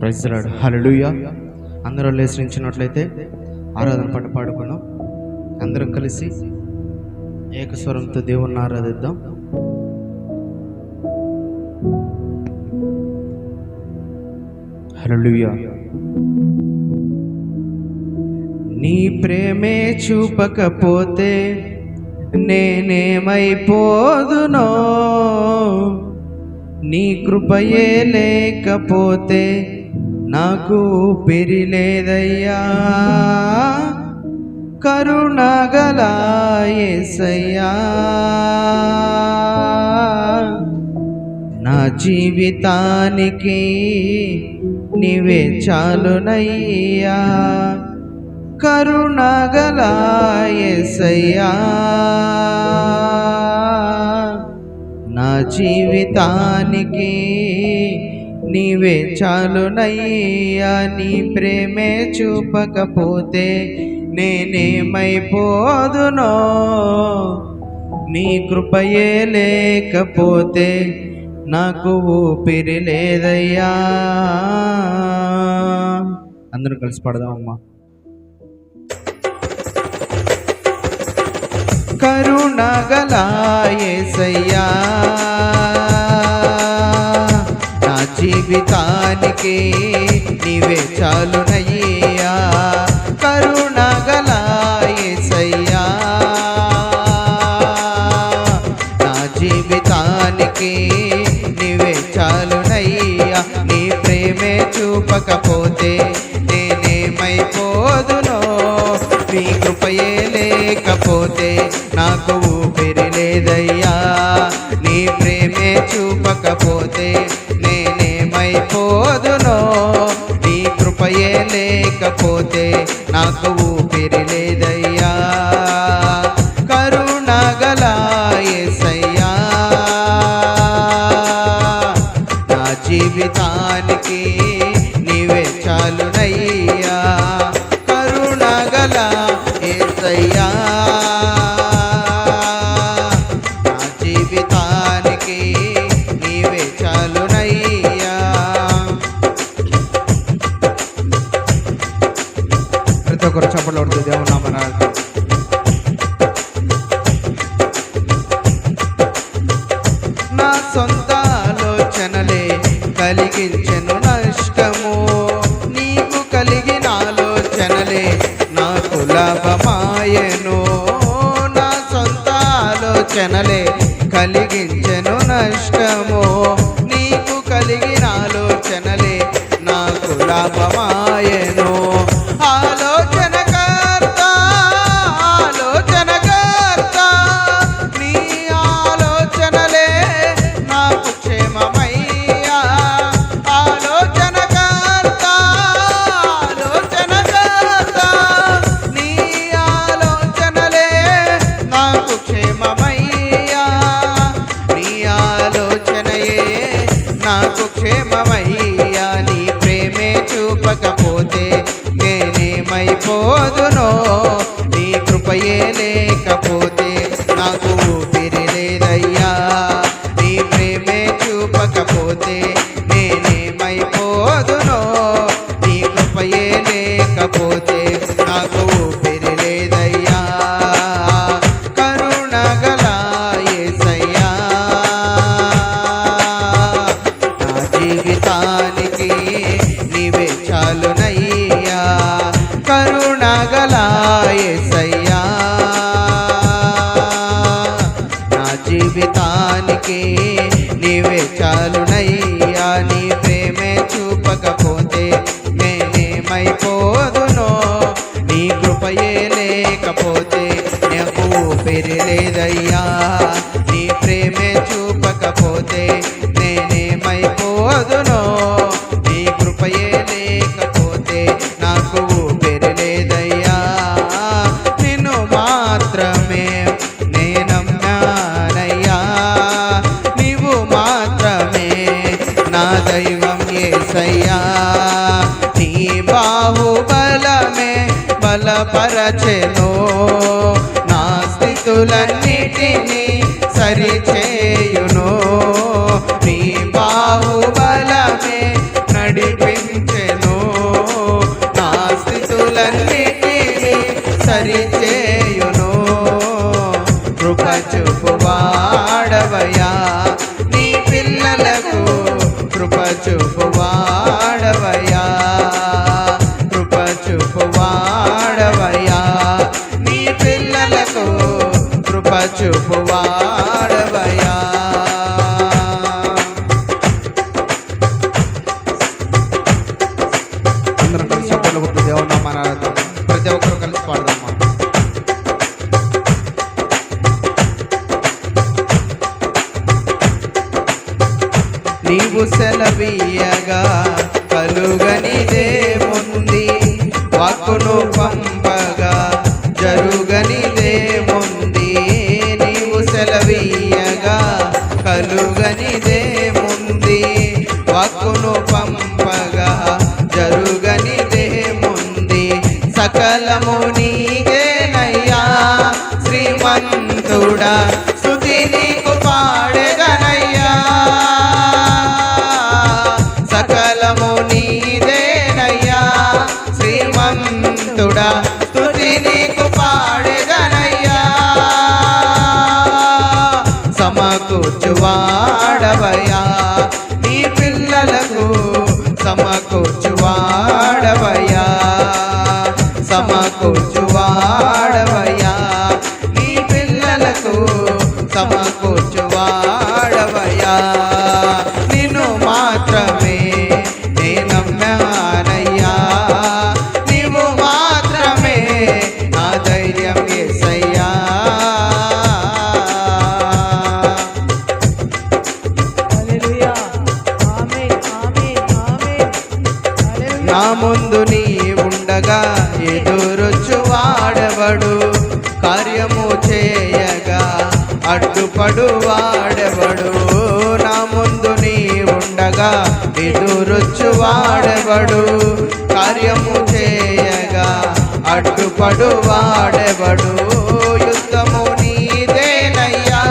Praise the lord. హల్లెలూయా. అందరూ లేచి నిల్చున్నట్లయితే ఆరాధన పాట పాడుకున్నాం. అందరం కలిసి ఏకస్వరంతో దేవుణ్ణి ఆరాధిద్దాం. హల్లెలూయా. నీ ప్రేమే చూపకపోతే నేనేమైపోదునో, నీ కృపయే లేకపోతే నాకు ఊపిరి లేదయ్యా. కరుణగల యేసయ్యా, నా జీవితానికి నీవే చాలునయ్యా. కరుణగల యేసయ్యా, నా జీవితానికి నీవే చాలునయ్యా. నీ ప్రేమే చూపకపోతే నేనేమైపోదునో, నీ కృపయే లేకపోతే నాకు ఊపిరి లేదయ్యా. అందరూ కలిసి పడదామమ్మా. కరుణగల యేసయ్యా, నా జీవితానికి నీవే చాలునయ్యా. కరుణగల యేసయ్యా, నా జీవితానికి నీవే చాలునయ్యా. నీ ప్రేమే చూపకపోతే నేనేమైపోదునో, నీ కృపయే లేకపోతే నాకు ఊపిరి లేదయ్యా. నీ ప్రేమే చూపకపోతే నేనేమైపోదునో, నీ కృపయే లేకపోతే నాకు ఊపిరి లేదయ్యా. కరుణగల యేసయ్యా, నా జీవితానికి నీవే చాలునయ్యా. కరుణగల యేసయ్యా, నా జీవితానికి నీవే చాలునయ్యా. ప్రతి ఒక్కరు చప్పట్లు కొడుతూ దేవుని నామమున నా సొంత ఆలోచనలే కలిగించెను నష్టము, నీకు కలిగిన ఆలోచనలే నాకు లాభమాయెను. నా సొంత ఆలోచనలే కలిగించెను నష్టము, నీకు కలిగిన ఆలోచనలే నాకు లాభమాయెను. ఆలోచనకర్త, ఆలోచనకర్త, నీ ఆలోచనలే నాకు క్షేమమయ్యా. ఆలోచనకర్త, ఆలోచనకర్త, నీ ఆలోచనలే నాకు క్షేమమయ్యా. నీ ఆలోచనయే నాకు క్షేమమయ్యా. నీ ప్రేమే చూపకపోతే నేనేమైపోదునో, నీ కృపయే లేకపోతే నాకు ఊపిరి లేదయ్యా. నీ ప్రేమే చూపకపోతే నేనేమైపోదునో, నీ కృపయే లేకపోతే నాకు ఊపిరి లేదయ్యా. కరుణగల యేసయ్యా, నా జీవితానికి నీవే చాలునయ్యా. కరుణగల యేసయ్యా, నా జీవితానికి నీవే చాలునయ్యా. నీ ప్రేమే చూపకపోతే నేనేమైపోదునో, నీ కృపయే లేకపోతే నాకు ఊపిరి లేదయ్యా. నీ ప్రేమే చూపకపోతే నేనేమైపోదునో, నీ కృపయే లేకపోతే నాకు ఊపిరి లేదయ్యా. నిన్ను మాత్రమే నేనమ్మానయ్యా, నీవు మాత్రమే నా దైవం యేసయ్యా. నీ బాహుబలమే బలపరచెను, నా స్థితులన్నిటినీ సరిచేయును. నీ బాహుబలమే నడిపించెను, నా స్థితులన్నిటినీ సరిచేయును. కృప చూపువాడవయ్యా నీ పిల్లలకు, కృప చూపువాడవయ్యా, కృప చూపువాడవయ్యా నీ పిల్లలకు, కృప చూపువాడవయ్యా. అందరం కలిసి దేవుని ప్రతి ఒక్కరు కలిసి పాడదామా. నీవు సెలవీయగా కలుగనిదేముంది, వాక్కును పంపగా జరుగనిదేముంది. నీవు సెలవీయగా కలుగనిదేముంది, వాక్కును పంపగా జరుగనిదేముంది. సకలము నీకేనయ్యా శ్రీమంతుడా, స్తుతి నీకు పాడెదనయ్యా. సకలము నీదేనయ్యా శ్రీమంతుడా, స్తుతి నీకు పాడెదనయ్యా. సమకూర్చువాడవయ్యా నీ పిల్లలకు, సమకూర్చువాడవయ్యా, సమకూర్చువాడవయ్యా నీ పిల్లలకు, సమకూర్చువాడవయ్యా. నిన్ను మాత్రమే నే నమ్మానయ్యా, నీవు మాత్రమే నా ధైర్యం యేసయ్యా. నా ముందు నీ ఉండగా ఎదురొచ్చు వాడెవడు, కార్యము చేయగా అడ్డుపడు వాడెవడు. నా ముందు నీ ఉండగా ఎదురొచ్చు వాడెవడు, కార్యము చేయగా అడ్డుపడు వాడెవడు. యుద్ధము నీదేనయ్యా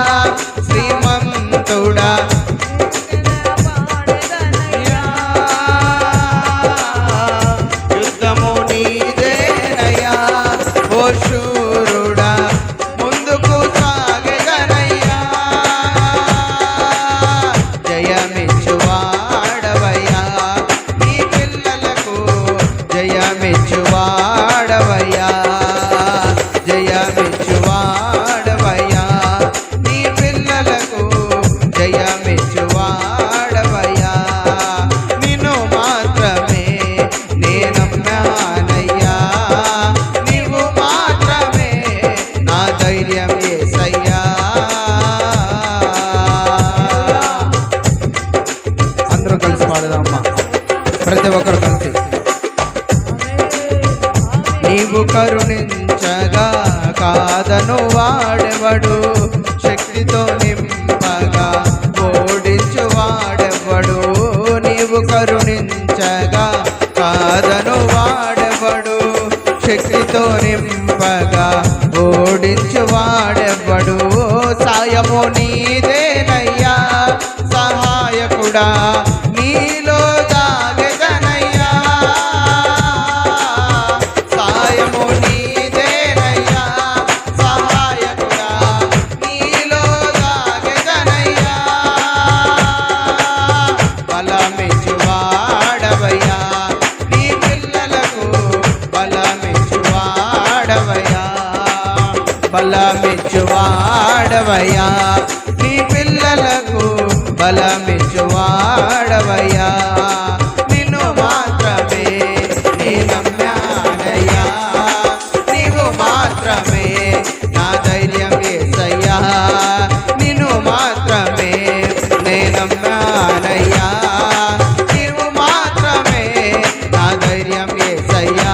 శ్రీమంతుడా, యుద్ధము నీదేనయ్యా ఓ శూరుడా, ముందుకు సాగెదనయ్యా. జయమిచ్చువాడవయ్యా నీ పిల్లలకు, జయమిచ్చువాడవయ్యా, జయమిచ్చువాడవయ్యా నీ పిల్లలకు, జయమిచ్చువాడవయ్యా. నిన్ను మాత్రమే నే నమ్మానయ్యా, నీవు మాత్రమే నా ధైర్యం యేసయ్యా. అందరూ కలిసి పాడదామా, ప్రతి ఒక్కరు కలిసి. నీవు కరుణించగా కాదను వాడెవడు, శక్తితో నింపగా ఓడించు వాడెవడు. నీవు కరుణించగా కాదను వాడెవడు, శక్తితో నింపగా ఓడించు వాడెవడు. సాయము నీదేనయ్యా సహాయకుడా, నీలో దాగెదనయ్యా. సాయము నీదేనయ్యా సహాయకుడా, నీలో దాగెదనయ్యా. బలమిచ్చువాడవయ్యా నీ పిల్లలకు, బలమిచ్చువాడవయ్యా, బలమిచ్చువాడవయ్యా నీ పిల్లలకు, బలమిచ్చువాడవయ్యా. నిన్ను మాత్రమే నే నమ్మానయ్యా, నీవు మాత్రమే నా ధైర్యం యేసయ్యా. నిన్ను మాత్రమే నే నమ్మానయ్యా, నీవు మాత్రమే నా ధైర్యం యేసయ్యా.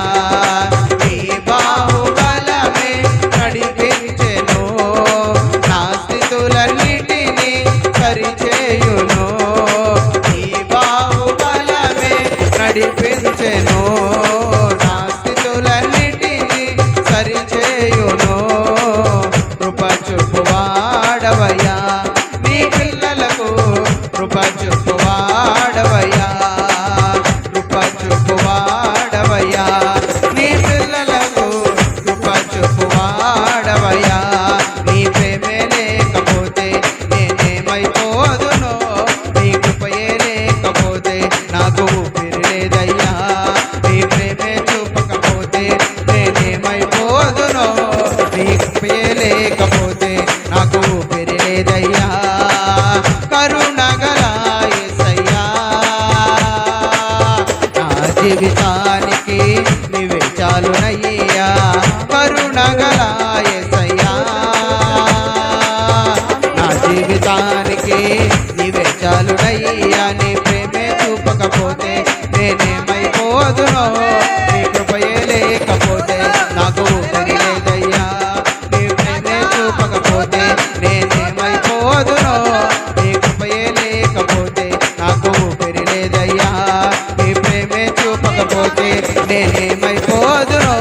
నీ బాహుబలమే నడిపించెను, నా స్థితులన్నిటినీ సరిచేయును. నీ బాహుబలమే నడిపించెను, నా స్థితులన్నిటినీ సరిచేయును. కృప చూపువాడవయ్యా నీ పిల్లలకు, కృప చూపువాడవయ్యా, చూపువాడవయ్యా, నీ పిల్లలకు కృప చూపువాడవయ్యా. నీ ప్రేమే లేకపోతే నేనేమైపోదునో, నీ కృపయే లేకపోతే నాకు ఊపిరి లేదయ్యా. నీ ప్రేమే చూపకపోతే నేనేమైపోదునో, నీ కృపయే లేకపోతే నాకు ఊపిరి లేదయ్యా. కరుణగల యేసయ్యా, నా జీవితానికి నీవే చాలునయ్యా. కరుణగల యేసయ్యా, నా జీవితానికి నీవే చాలునయ్యా. నీ ప్రేమే చూపకపోతే నేనేమైపోదునో, నీ కృపయే లేకపోతే నాకు ఊపిరి లేదయ్యా. నీ ప్రేమే చూపకపోతే నేనేమైపోదునో, నీ కృపయే లేకపోతే నాకు ఊపిరి లేదయ్యా. నీ ప్రేమే చూపకపోతే నేనేమైపోదునో,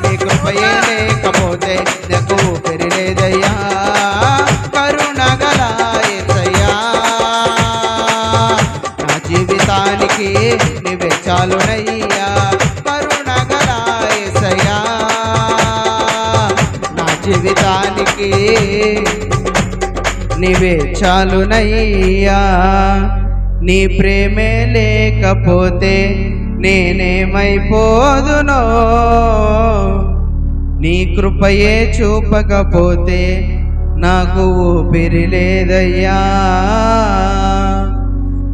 నీ కృపయే లేకపోతే నాకు ఊపిరి లేదయ్యా. కరుణగల యేసయ్యా, నా జీవితానికి నీవే చాలునయ్యా. కరుణగల యేసయ్యా, నా జీవితానికి నీవే చాలునయ్యా. నీ ప్రేమే లేకపోతే నేనేమైపోదునో, నీ కృపయే చూపకపోతే నాకు ఊపిరి లేదయ్యా.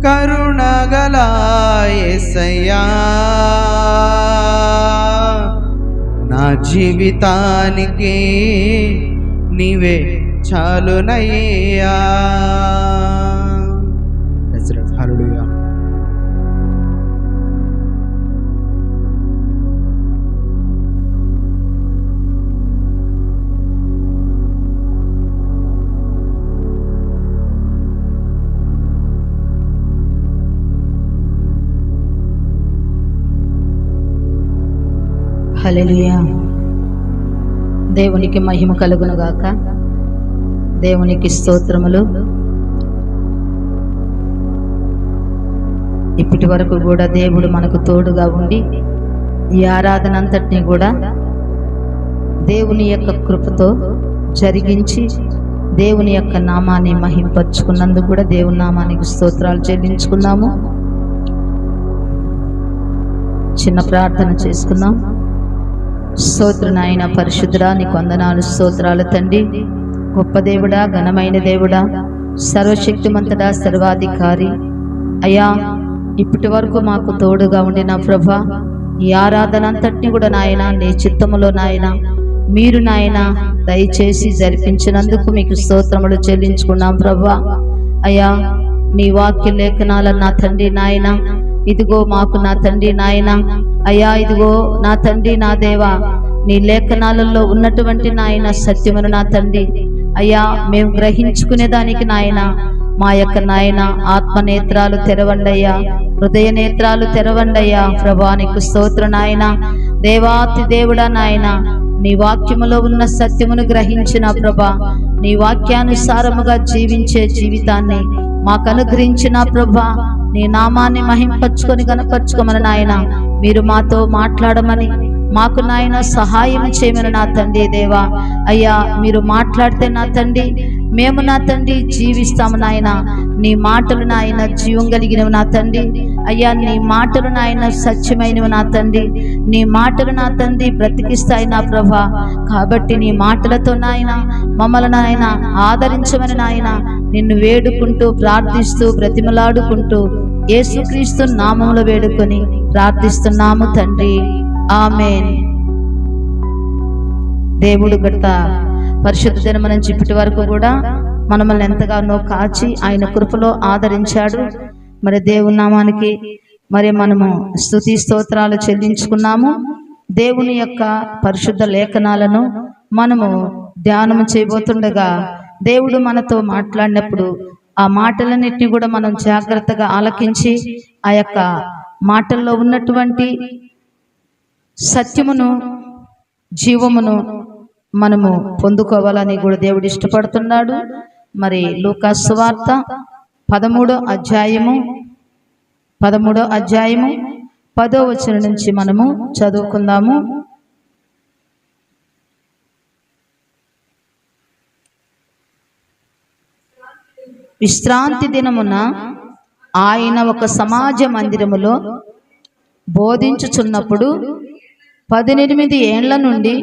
కరుణగల యేసయ్యా, నా జీవితానికి నీవే చాలునయ్యా. హల్లెలూయా. హల్లెలూయా. దేవునికి మహిమ కలుగును గాక. దేవునికి స్తోత్రములు. ఇప్పటి వరకు కూడా దేవుడు మనకు తోడుగా ఉండి ఈ ఆరాధన అంతటిని కూడా దేవుని యొక్క కృపతో జరిగించి దేవుని యొక్క నామాన్ని మహింపరుచుకున్నందుకు కూడా దేవుని నామానికి స్తోత్రాలు చెల్లించుకున్నాము. చిన్న ప్రార్థన చేసుకుందాం. స్తోత్ర నాయన, పరిశుద్ధుడా, నీకు వందనాలు, స్తోత్రాలు తండ్రి. గొప్ప దేవుడా, ఘనమైన దేవుడా, సర్వశక్తిమంతుడా, సర్వాధికారి అయ్యా, ఇప్పటి వరకు మాకు తోడుగా ఉండిన ప్రభా, ఈ ఆరాధన అంతటిని కూడా నాయన నీ చిత్తములో నాయన మీరు నాయన దయచేసి జరిపించినందుకు మీకు స్తోత్రములు చెల్లించుకున్నాం ప్రభా. అయ్యా, నీ వాక్య లేఖనాలను నా తండ్రి నాయన ఇదిగో మాకు నా తండ్రి నాయన అయ్యా, ఇదిగో నా తండ్రి నా దేవా, నీ లేఖనాలలో ఉన్నటువంటి నాయన సత్యమును నా తండ్రి అయ్యా మేము గ్రహించుకునేదానికి నాయన మా యొక్క నాయన ఆత్మనేత్రాలు తెరవండయ్యా, హృదయ నేత్రాలు తెరవండయ్యా. ప్రభా నీకు స్తోత్ర నాయన. దేవాతి దేవుడా నాయన, నీ వాక్యములో ఉన్న సత్యమును గ్రహించిన ప్రభా, నీ వాక్యానుసారముగా జీవించే జీవితాన్ని మాకు అనుగ్రహించిన ప్రభా, నీ నామాన్ని మహింపరచుకొని గణపరచుకోమని నాయన మీరు మాతో మాట్లాడమని మాకు నాయన సహాయం చేయమని నా తండ్రి దేవా. అయ్యా, మీరు మాట్లాడితే నా తండ్రి మేము నా తండ్రి జీవిస్తాము నాయన. నీ మాటలు నాయన జీవం కలిగినవి నా తండ్రి అయ్యా, నీ మాటలు నాయన సత్యమైనవి నా తండ్రి, నీ మాటలు నా తండ్రి బ్రతికిస్తాయి నా ప్రభా. కాబట్టి నీ మాటలతో నాయన మమ్మల్ని నాయన ఆదరించమని నాయన నిన్ను వేడుకుంటూ ప్రార్థిస్తూ బ్రతిమలాడుకుంటూ యేసుక్రీస్తు నామములో వేడుకొని ప్రార్థిస్తున్నాము తండ్రి, ఆమేన్. దేవుడు గత పరిశుద్ధ దినం నుంచి ఇప్పటి వరకు కూడా మనల్ని ఎంతగానో కాచి ఆయన కృపలో ఆదరించాడు. మరి దేవుని నామానికి మరి మనము స్తుతి స్తోత్రాలు చెల్లించుకున్నాము. దేవుని యొక్క పరిశుద్ధ లేఖనాలను మనము ధ్యానం చేయబోతుండగా దేవుడు మనతో మాట్లాడినప్పుడు ఆ మాటలన్నిటిని కూడా మనం జాగ్రత్తగా ఆలకించి ఆ యొక్క మాటల్లో ఉన్నటువంటి సత్యమును జీవమును మనము పొందుకోవాలని కూడా దేవుడు ఇష్టపడుతున్నాడు. మరి లూకా సువార్త 13వ అధ్యాయము 10వ వచనం నుంచి మనము చదువుకుందాము. విశ్రాంతి దినమున ఆయన ఒక సమాజ మందిరములో బోధించుచున్నప్పుడు 18 ఏండ్ల నుండి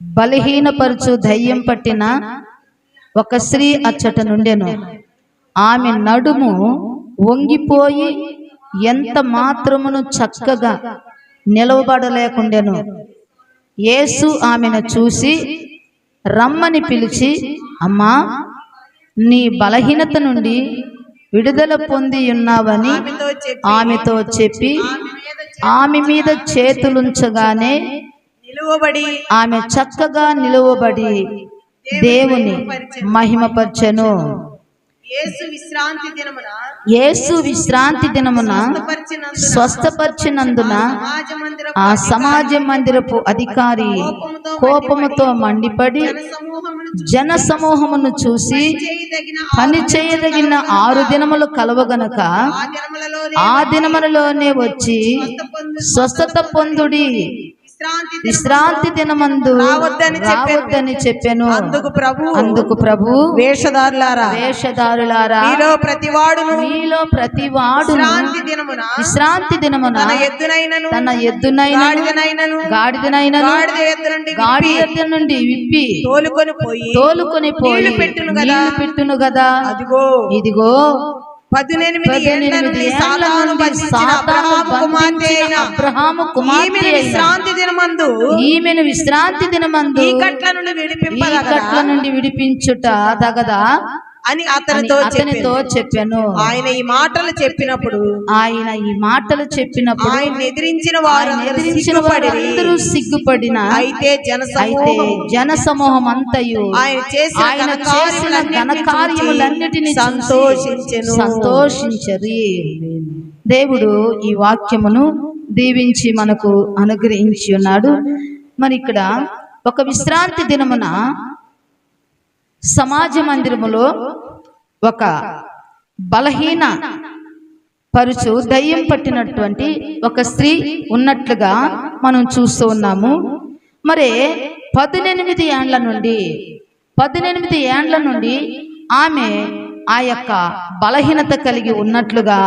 బలహీనపరచు దయ్యం పట్టిన ఒక స్త్రీ అచ్చట నుండెను. ఆమె నడుము వంగిపోయి ఎంత మాత్రమును చక్కగా నిలవబడలేకుండెను. యేసు ఆమెను చూసి రమ్మని పిలిచి, అమ్మా, నీ బలహీనత నుండి విడుదల పొంది ఉన్నావని ఆమెతో చెప్పి ఆమె మీద చేతులుంచగానే ఆమె చక్కగా నిలువబడి దేవుని మహిమపరచెను. యేసు విశ్రాంతి దినమున స్వస్థపరిచినందున ఆ సమాజ మందిరపు అధికారి కోపముతో మండిపడి జన సమూహమును చూసి పని చేయదగిన 6 దినములు కలవగనక ఆ దినములలోనే వచ్చి స్వస్థత పొందుడి, విశ్రాంతి దినమందు రావద్దని చెప్పెను. అందుకు ప్రభు వేషధారులారా మీలో ప్రతివాడు విశ్రాంతి దినమున తన ఎద్దునైనను గాడిదనైనను గాడి ఎద్దు నుండి విప్పి తోలుకొని పోయి నీళ్లు పెట్టును గదా. ఇదిగో 18 ఏళ్ల నుండి సాతాను బంధించిన అబ్రహాము కుమార్తె ఈమెను విశ్రాంతి దినమందు ఈ కట్ల నుండి విడిపించుట తగదా అని అతనితో చెప్పాను. ఆయన ఈ మాటలు చెప్పినప్పుడు ఆయన ఎదిరించిన వారందరూ సిగ్గుపడిన అయితే జన సమూహం అంతయు ఆయన చేసిన ఘన కార్యములన్నిటిని సంతోషించరు. దేవుడు ఈ వాక్యమును దీవించి మనకు అనుగ్రహించి ఉన్నాడు. మరి ఇక్కడ ఒక విశ్రాంతి దినమున సమాజ మందిరములో ఒక బలహీన పరుచు దయ్యం పట్టినటువంటి ఒక స్త్రీ ఉన్నట్లుగా మనం చూస్తూ ఉన్నాము. మరి 18 ఏండ్ల నుండి ఆమె ఆ యొక్క బలహీనత కలిగి ఉన్నట్లుగా,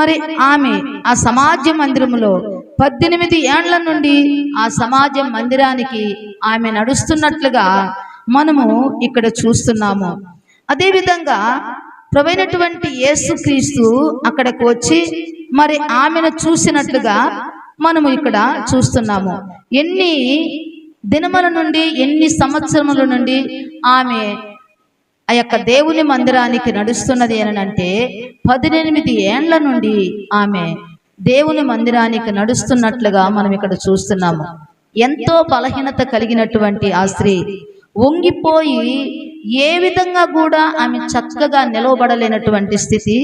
మరి ఆమె ఆ సమాజ మందిరములో 18 ఏండ్ల నుండి ఆ సమాజ మందిరానికి ఆమె నడుస్తున్నట్లుగా మనము ఇక్కడ చూస్తున్నాము. అదేవిధంగా ప్రభువైనటువంటి యేసుక్రీస్తు అక్కడికి వచ్చి మరి ఆమెను చూసినట్లుగా మనము ఇక్కడ చూస్తున్నాము. ఎన్ని దినముల నుండి, ఎన్ని సంవత్సరముల నుండి ఆమె ఆ యొక్క దేవుని మందిరానికి నడుస్తున్నది అని అంటే 18 ఏండ్ల నుండి ఆమె దేవుని మందిరానికి నడుస్తున్నట్లుగా మనం ఇక్కడ చూస్తున్నాము. ఎంతో బలహీనత కలిగినటువంటి ఆ స్త్రీ వంగిపోయి ఏ విధంగా కూడా ఆమె చక్కగా నిలవబడలేనటువంటి స్థితి,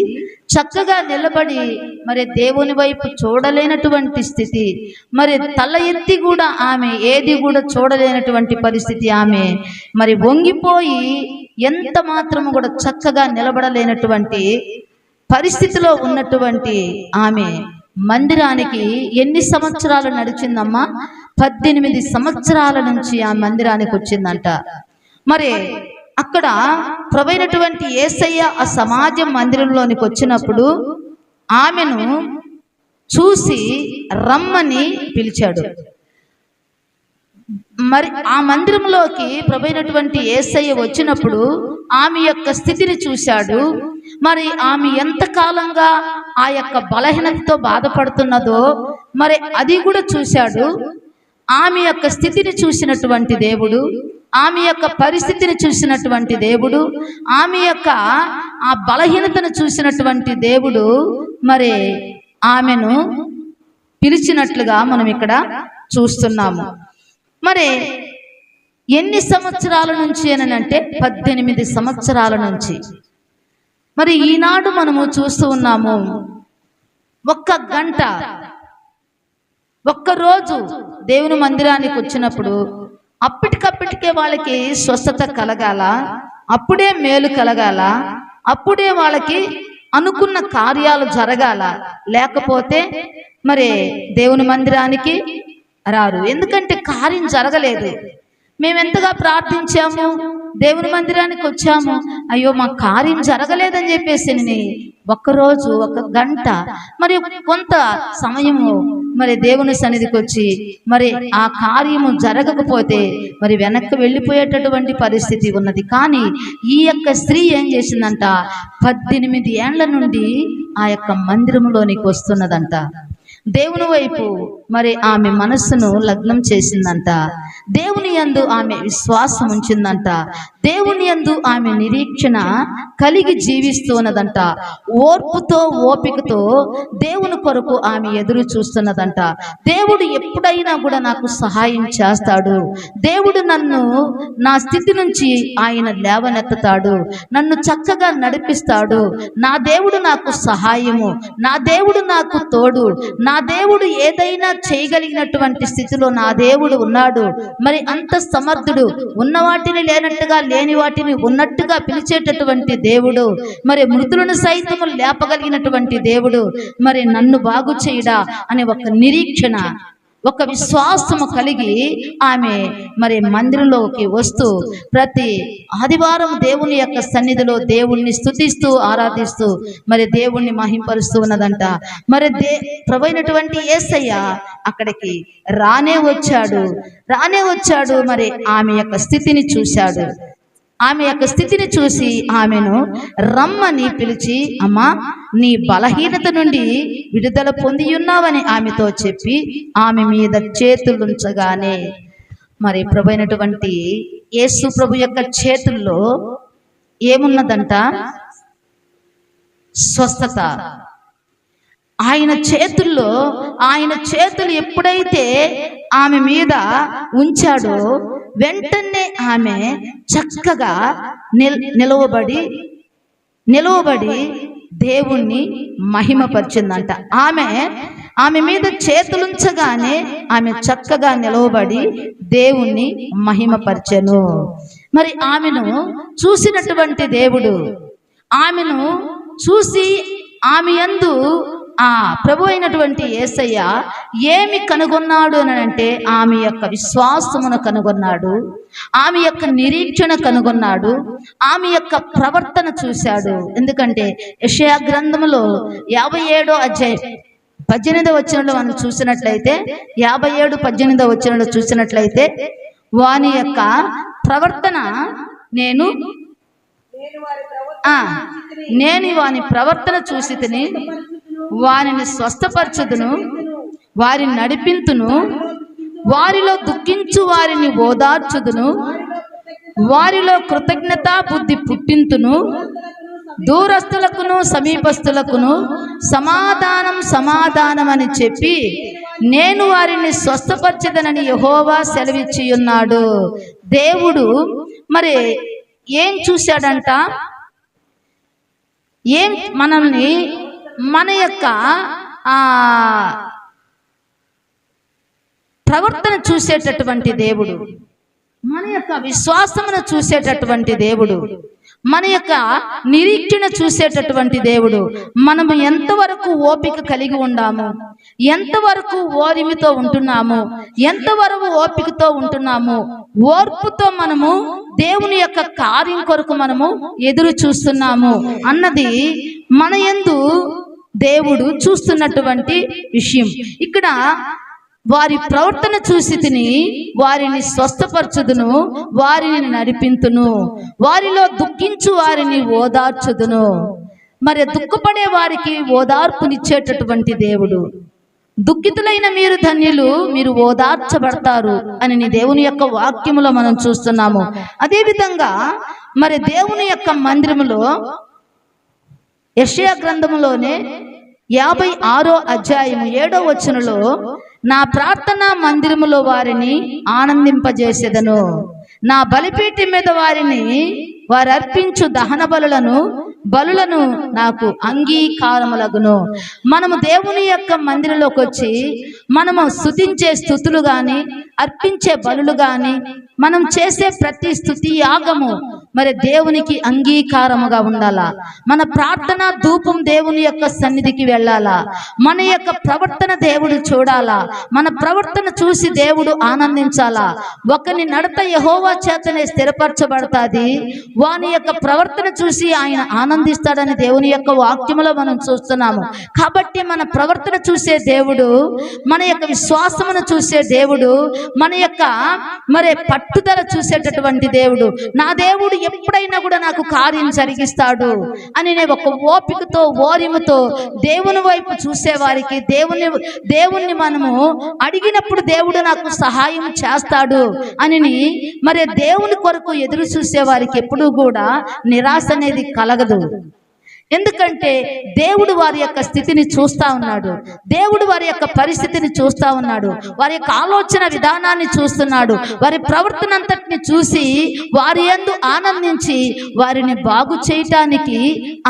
చక్కగా నిలబడి మరి దేవుని వైపు చూడలేనటువంటి స్థితి, మరి తల ఎత్తి కూడా ఆమె ఏది కూడా చూడలేనటువంటి పరిస్థితి. ఆమె మరి వంగిపోయి ఎంత మాత్రము కూడా చక్కగా నిలబడలేనటువంటి పరిస్థితిలో ఉన్నటువంటి ఆమె మందిరానికి ఎన్ని సంవత్సరాలు నడిచిందమ్మా? 18 సంవత్సరాల నుంచి ఆ మందిరానికి వచ్చిందంట. మరి అక్కడ ప్రభువైనటువంటి యేసయ్య ఆ సమాజ మందిరంలోనికి వచ్చినప్పుడు ఆమెను చూసి రమ్మని పిలిచాడు. మరి ఆ మందిరంలోకి ప్రభువైనటువంటి యేసయ్య వచ్చినప్పుడు ఆమె యొక్క స్థితిని చూశాడు. మరి ఆమె ఎంతకాలంగా ఆ యొక్క బలహీనతతో బాధపడుతున్నదో మరి అది కూడా చూశాడు. ఆమె యొక్క స్థితిని చూసినటువంటి దేవుడు, ఆమె యొక్క పరిస్థితిని చూసినటువంటి దేవుడు, ఆమె యొక్క ఆ బలహీనతను చూసినటువంటి దేవుడు మరి ఆమెను పిలిచినట్లుగా మనం ఇక్కడ చూస్తున్నాము. మరి ఎన్ని సంవత్సరాల నుంచి అనంటే 18 సంవత్సరాల నుంచి. మరి ఈనాడు మనము చూస్తూ ఉన్నాము, ఒక్క గంట, ఒక్కరోజు దేవుని మందిరానికి వచ్చినప్పుడు అప్పటికప్పటికే వాళ్ళకి స్వస్థత కలగాల, అప్పుడే మేలు కలగాల, అప్పుడే వాళ్ళకి అనుకున్న కార్యాలు జరగాల, లేకపోతే మరి దేవుని మందిరానికి రారు. ఎందుకంటే కార్యం జరగలేదు. మేము ఎంతగా ప్రార్థించాము, దేవుని మందిరానికి వచ్చాము, అయ్యో మా కార్యం జరగలేదని చెప్పేసి ఒక్కరోజు 1 గంట మరి కొంత సమయము మరి దేవుని సన్నిధికి వచ్చి మరి ఆ కార్యము జరగకపోతే మరి వెనక్కి వెళ్ళిపోయేటటువంటి పరిస్థితి ఉన్నది. కానీ ఈ యొక్క స్త్రీ ఏం చేసిందంట, 18 ఏండ్ల నుండి ఆ యొక్క మందిరంలోనికి వస్తున్నదంట. దేవుని వైపు మరి ఆమె మనస్సును లగ్నం చేసిందంట. దేవుని యందు ఆమె విశ్వాసం ఉంచిందంట. దేవుని యందు ఆమె నిరీక్షణ కలిగి జీవిస్తూ ఉన్నదంట. ఓర్పుతో ఓపికతో దేవుని కొరకు ఆమె ఎదురు చూస్తున్నదంట. దేవుడు ఎప్పుడైనా కూడా నాకు సహాయం చేస్తాడు, దేవుడు నన్ను నా స్థితి నుంచి ఆయన లేవనెత్తుతాడు, నన్ను చక్కగా నడిపిస్తాడు, నా దేవుడు నాకు సహాయము, నా దేవుడు నాకు తోడు, నా దేవుడు ఏదైనా చేయగలిగినటువంటి స్థితిలో నా దేవుడు ఉన్నాడు. మరి అంత సమర్థుడు, ఉన్న వాటిని లేనట్టుగా లేని వాటిని ఉన్నట్టుగా పిలిచేటటువంటి దేవుడు, మరి మృతులను సైతము లేపగలిగినటువంటి దేవుడు, మరి నన్ను బాగు చేయడా అనే ఒక నిరీక్షణ, ఒక విశ్వాసము కలిగి ఆమె మరి మందిరంలోకి వస్తూ ప్రతి ఆదివారం దేవుని యొక్క సన్నిధిలో దేవుణ్ణి స్తుతిస్తూ ఆరాధిస్తూ మరి దేవుణ్ణి మహింపరుస్తూ ఉన్నదంట. మరి ప్రభువైనటువంటి యేసయ్య అక్కడికి రానే వచ్చాడు. మరి ఆమె యొక్క స్థితిని చూశాడు. ఆమె యొక్క స్థితిని చూసి ఆమెను రమ్మని పిలిచి, అమ్మా నీ బలహీనత నుండి విడుదల పొంది ఉన్నావని ఆమెతో చెప్పి ఆమె మీద చేతులుంచగానే మరి ప్రభువైనటువంటి యేసు ప్రభు యొక్క చేతుల్లో ఏమున్నదంట, స్వస్థత. ఆయన చేతులు ఎప్పుడైతే ఆమె మీద ఉంచాడో వెంటనే ఆమె చక్కగా నిలవబడి దేవుణ్ణి మహిమపరిచిందంట. ఆమె మీద చేతులుంచగానే ఆమె చక్కగా నిలవబడి దేవుణ్ణి మహిమపరిచెను. మరి ఆమెను చూసినటువంటి దేవుడు ఆమెను చూసి ఆమె యందు ఆ ప్రభు అయినటువంటి యేసయ్య ఏమి కనుగొన్నాడు అని అంటే, ఆమె యొక్క విశ్వాసమును కనుగొన్నాడు, ఆమె యొక్క నిరీక్షణ కనుగొన్నాడు, ఆమె యొక్క ప్రవర్తన చూశాడు. ఎందుకంటే యెషయా గ్రంథములో 57వ అధ్యాయం 18వ వచనంలో మనం చూసినట్లయితే 57:18వ వచనంలో చూసినట్లయితే వాని యొక్క ప్రవర్తన నేను వాని ప్రవర్తన చూసి తిని వారిని స్వస్థపరచుదును, వారిని నడిపింతును, వారిలో దుఃఖించు వారిని ఓదార్చుదును, వారిలో కృతజ్ఞతా బుద్ధి పుట్టింతును, దూరస్తులకును సమీపస్తులకును సమాధానం అని చెప్పి నేను వారిని స్వస్థపరచదనని యెహోవా సెలవిచ్చి ఉన్నాడు. దేవుడు మరి ఏం చూశాడంట, మనల్ని మన యొక్క ప్రవర్తన చూసేటటువంటి దేవుడు, మన యొక్క విశ్వాసమును చూసేటటువంటి దేవుడు, మన యొక్క నిరీక్షణ చూసేటటువంటి దేవుడు. మనము ఎంతవరకు ఓపిక కలిగి ఉండాము, ఎంతవరకు ఓరిమితో ఉంటున్నాము, ఎంతవరకు ఓపికతో ఉంటున్నాము, ఓర్పుతో మనము దేవుని యొక్క కార్యం కొరకు మనము ఎదురు చూస్తున్నాము అన్నది మన యందు దేవుడు చూస్తున్నటువంటి విషయం. ఇక్కడ వారి ప్రవర్తన చూసి తిని వారిని స్వస్థపరచుదును, వారిని నడిపింతును, వారిలో దుఃఖించు వారిని ఓదార్చుదును. మరి దుఃఖపడే వారికి ఓదార్పునిచ్చేటటువంటి దేవుడు. దుఃఖితులైన మీరు ధన్యులు, మీరు ఓదార్చబడతారు అని నీ దేవుని యొక్క వాక్యములో మనం చూస్తున్నాము. అదేవిధంగా మరి దేవుని యొక్క మందిరములో యెషయా గ్రంథములోనే 56వ అధ్యాయము 7వ వచనంలో నా ప్రార్థనా మందిరములో వారిని ఆనందింపజేసేదను, నా బలిపీఠం మీద వారు అర్పించు దహన బలులను నాకు అంగీకారములగును. మనము దేవుని యొక్క మందిరంలోకి వచ్చి మనము స్తుతించే స్తుతులు గాని, అర్పించే బలులు గాని, మనం చేసే ప్రతి స్తుతి యాగము మరి దేవునికి అంగీకారముగా ఉండాలా. మన ప్రార్థన ధూపం దేవుని యొక్క సన్నిధికి వెళ్ళాలా. మన యొక్క ప్రవర్తన దేవుడు చూడాలా. మన ప్రవర్తన చూసి దేవుడు ఆనందించాలా. ఒకని నడత యెహోవా చేతనే స్థిరపరచబడతాది, వాని యొక్క ప్రవర్తన చూసి ఆయన ఆనందిస్తాడని దేవుని యొక్క వాక్యములో మనం చూస్తున్నాము. కాబట్టి మన ప్రవర్తన చూసే దేవుడు, మన యొక్క విశ్వాసమును చూసే దేవుడు, మన యొక్క పట్టుదల చూసేటటువంటి దేవుడు. నా దేవుడు ఎప్పుడైనా కూడా నాకు కార్యం జరిగిస్తాడు అని నేను ఒక ఓపికతో ఓరిముతో దేవుని వైపు చూసేవారికి, దేవుణ్ణి మనము అడిగినప్పుడు దేవుడు నాకు సహాయం చేస్తాడు అని దేవుని కొరకు ఎదురు చూసే వారికి ఎప్పుడూ కూడా నిరాశ అనేది కలగదు. ఎందుకంటే దేవుడు వారి యొక్క స్థితిని చూస్తా ఉన్నాడు. దేవుడు వారి యొక్క పరిస్థితిని చూస్తా ఉన్నాడు. వారి యొక్క ఆలోచన విధానాన్ని చూస్తున్నాడు. వారి ప్రవర్తన అంతటిని చూసి వారి యందు ఆనందించి వారిని బాగు చేయటానికి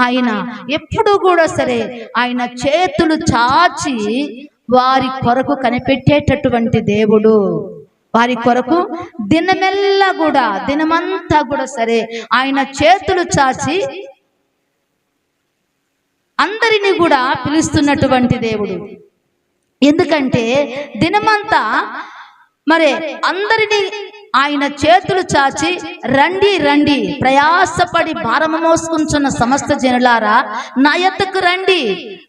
ఆయన ఎప్పుడూ కూడా సరే ఆయన చేతులు చాచి వారి కొరకు కనిపెట్టేటటువంటి దేవుడు. వారి కొరకు దినమంతా కూడా సరే ఆయన చేతులు చాచి అందరినీ కూడా పిలుస్తున్నటువంటి దేవుడు. ఎందుకంటే దినమంతా అందరినీ ఆయన చేతులు చాచి రండి రండి ప్రయాసపడి భారము మోసుకుంటున్న సమస్త జనులారా నా యొద్దకు రండి,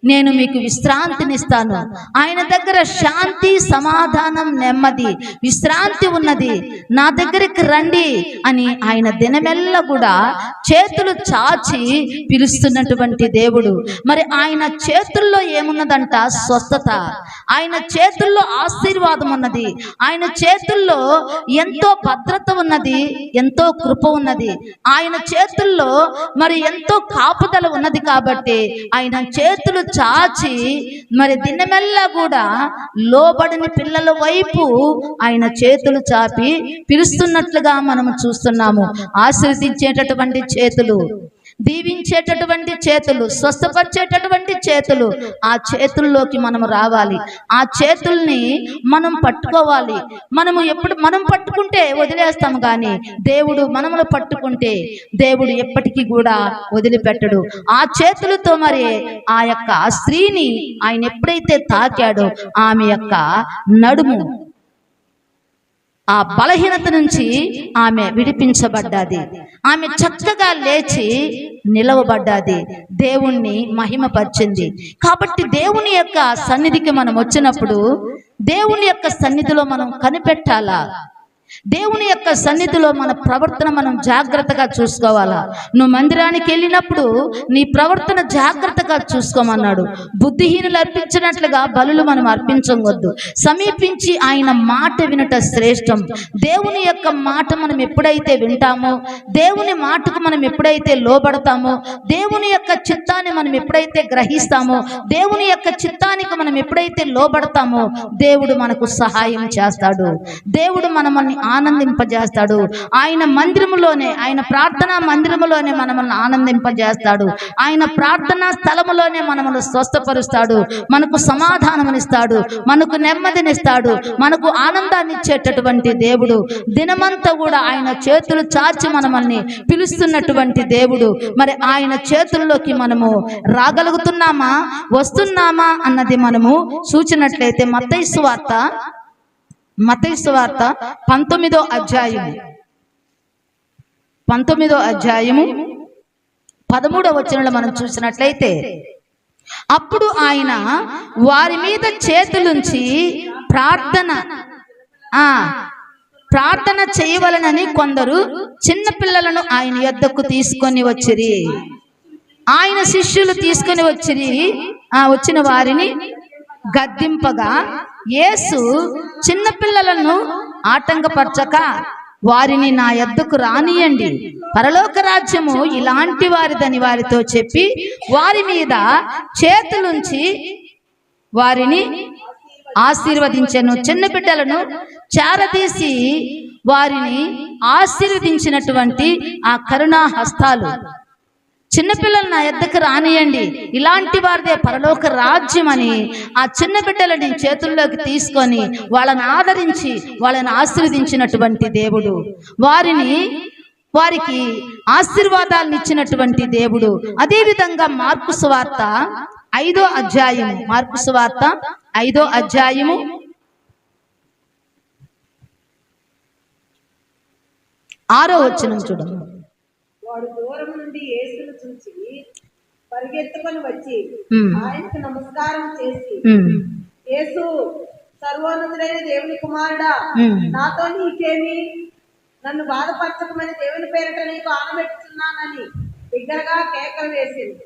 నేను మీకు విశ్రాంతినిస్తాను. ఆయన దగ్గర శాంతి, సమాధానం, నెమ్మది, విశ్రాంతి ఉన్నది. నా దగ్గరికి రండి అని ఆయన దినమెల్ల కూడా చేతులు చాచి పిలుస్తున్నటువంటి దేవుడు. ఆయన చేతుల్లో ఏమున్నదంట? స్వస్థత. ఆయన చేతుల్లో ఆశీర్వాదం ఉన్నది. ఆయన చేతుల్లో ఎంతో భద్రత ఉన్నది, ఎంతో కృప ఉన్నది. ఆయన చేతుల్లో ఎంతో కాపుదల ఉన్నది. కాబట్టి ఆయన చేతులు చాచి దినమెల్లా కూడా లోబడిన పిల్లల వైపు ఆయన చేతులు చాపి పిలుస్తున్నట్లుగా మనము చూస్తున్నాము. ఆశీర్వదించేటటువంటి చేతులు, దీవించేటటువంటి చేతులు, స్వస్థపరిచేటటువంటి చేతులు, ఆ చేతుల్లోకి మనము రావాలి. ఆ చేతుల్ని మనం పట్టుకోవాలి. మనం పట్టుకుంటే వదిలేస్తాము, కానీ దేవుడు మనములు పట్టుకుంటే దేవుడు ఎప్పటికీ కూడా వదిలిపెట్టడు. ఆ చేతులతో ఆ యొక్క స్త్రీని ఆయన ఎప్పుడైతే తాకాడో ఆమె యొక్క నడుము ఆ బలహీనత నుంచి ఆమె విడిపించబడ్డాది. ఆమె చక్కగా లేచి నిలవబడ్డాది, దేవుణ్ణి మహిమపరిచింది. కాబట్టి దేవుని యొక్క సన్నిధికి మనం వచ్చినప్పుడు దేవుని యొక్క సన్నిధిలో మనం కనిపెట్టాలా. దేవుని యొక్క సన్నిధిలో మన ప్రవర్తన మనం జాగ్రత్తగా చూసుకోవాలా. నువ్వు మందిరానికి వెళ్ళినప్పుడు నీ ప్రవర్తన జాగ్రత్తగా చూసుకోమన్నాడు. బుద్ధిహీనులు అర్పించినట్లుగా బలులు మనం అర్పించవద్దు. సమీపించి ఆయన మాట వినట శ్రేష్టం. దేవుని యొక్క మాట మనం ఎప్పుడైతే వింటామో, దేవుని మాటకు మనం ఎప్పుడైతే లోబడతామో, దేవుని యొక్క చిత్తాన్ని మనం ఎప్పుడైతే గ్రహిస్తామో, దేవుని యొక్క చిత్తానికి మనం ఎప్పుడైతే లోబడతామో దేవుడు మనకు సహాయం చేస్తాడు. దేవుడు మనల్ని ఆనందింపజేస్తాడు. ఆయన మందిరములోనే, ఆయన ప్రార్థనా మందిరములోనే మనల్ని ఆనందింపజేస్తాడు. ఆయన ప్రార్థనా స్థలములోనే మనల్ని స్వస్థపరుస్తాడు. మనకు సమాధానమునిస్తాడు, మనకు నెమ్మదినిస్తాడు, మనకు ఆనందాన్ని ఇచ్చేటటువంటి దేవుడు. దినమంతా కూడా ఆయన చేతులు చాచి మనల్ని పిలుస్తున్నటువంటి దేవుడు. ఆయన చేతుల్లోకి మనము రాగలుగుతున్నామా, వస్తున్నామా అన్నది మనము చూచినట్లయితే మత్తయి సువార్త 19వ అధ్యాయము 13వ వచనంలో మనం చూసినట్లయితే, అప్పుడు ఆయన వారి మీద చేతులుంచి ప్రార్థన చేయవలనని కొందరు చిన్న పిల్లలను ఆయన యొద్దకు తీసుకొని వచ్చిరి. ఆయన శిష్యులు తీసుకొని వచ్చిన వారిని గద్దింపగా యేసు చిన్నపిల్లలను ఆటంకపరచక వారిని నా యొద్దకు రానియండి, పరలోక రాజ్యము ఇలాంటి వారిదని వారితో చెప్పి వారి మీద చేతులుంచి వారిని ఆశీర్వదించెను. చిన్న బిడ్డలను చారదీసి వారిని ఆశీర్వదించినటువంటి ఆ కరుణా హస్తాలు. చిన్నపిల్లలు నా యొద్దకు రానియండి, ఇలాంటి వారిదే పరలోక రాజ్యం అని ఆ చిన్న బిడ్డలని చేతుల్లోకి తీసుకొని వాళ్ళని ఆదరించి వాళ్ళని ఆశీర్వదించినటువంటి దేవుడు. వారిని వారికి ఆశీర్వాదాలను ఇచ్చినటువంటి దేవుడు. అదేవిధంగా మార్కు సువార్త 5వ అధ్యాయము, మార్కు సువార్త 5వ అధ్యాయము 6వ వచనం చూడండి. వాడు దూరం నుండి యేసును చూచి పరిగెత్తుకొని వచ్చి ఆయనకు నమస్కారం చేసి, యేసు, సర్వోన్నతుడైన దేవుని కుమారుడా, నాతో నీకేమి? నన్ను బాధపరచకమని దేవుని పేరిట నీకు ఆనబెట్టుచున్నానని బిగ్గరగా కేకలు వేసింది.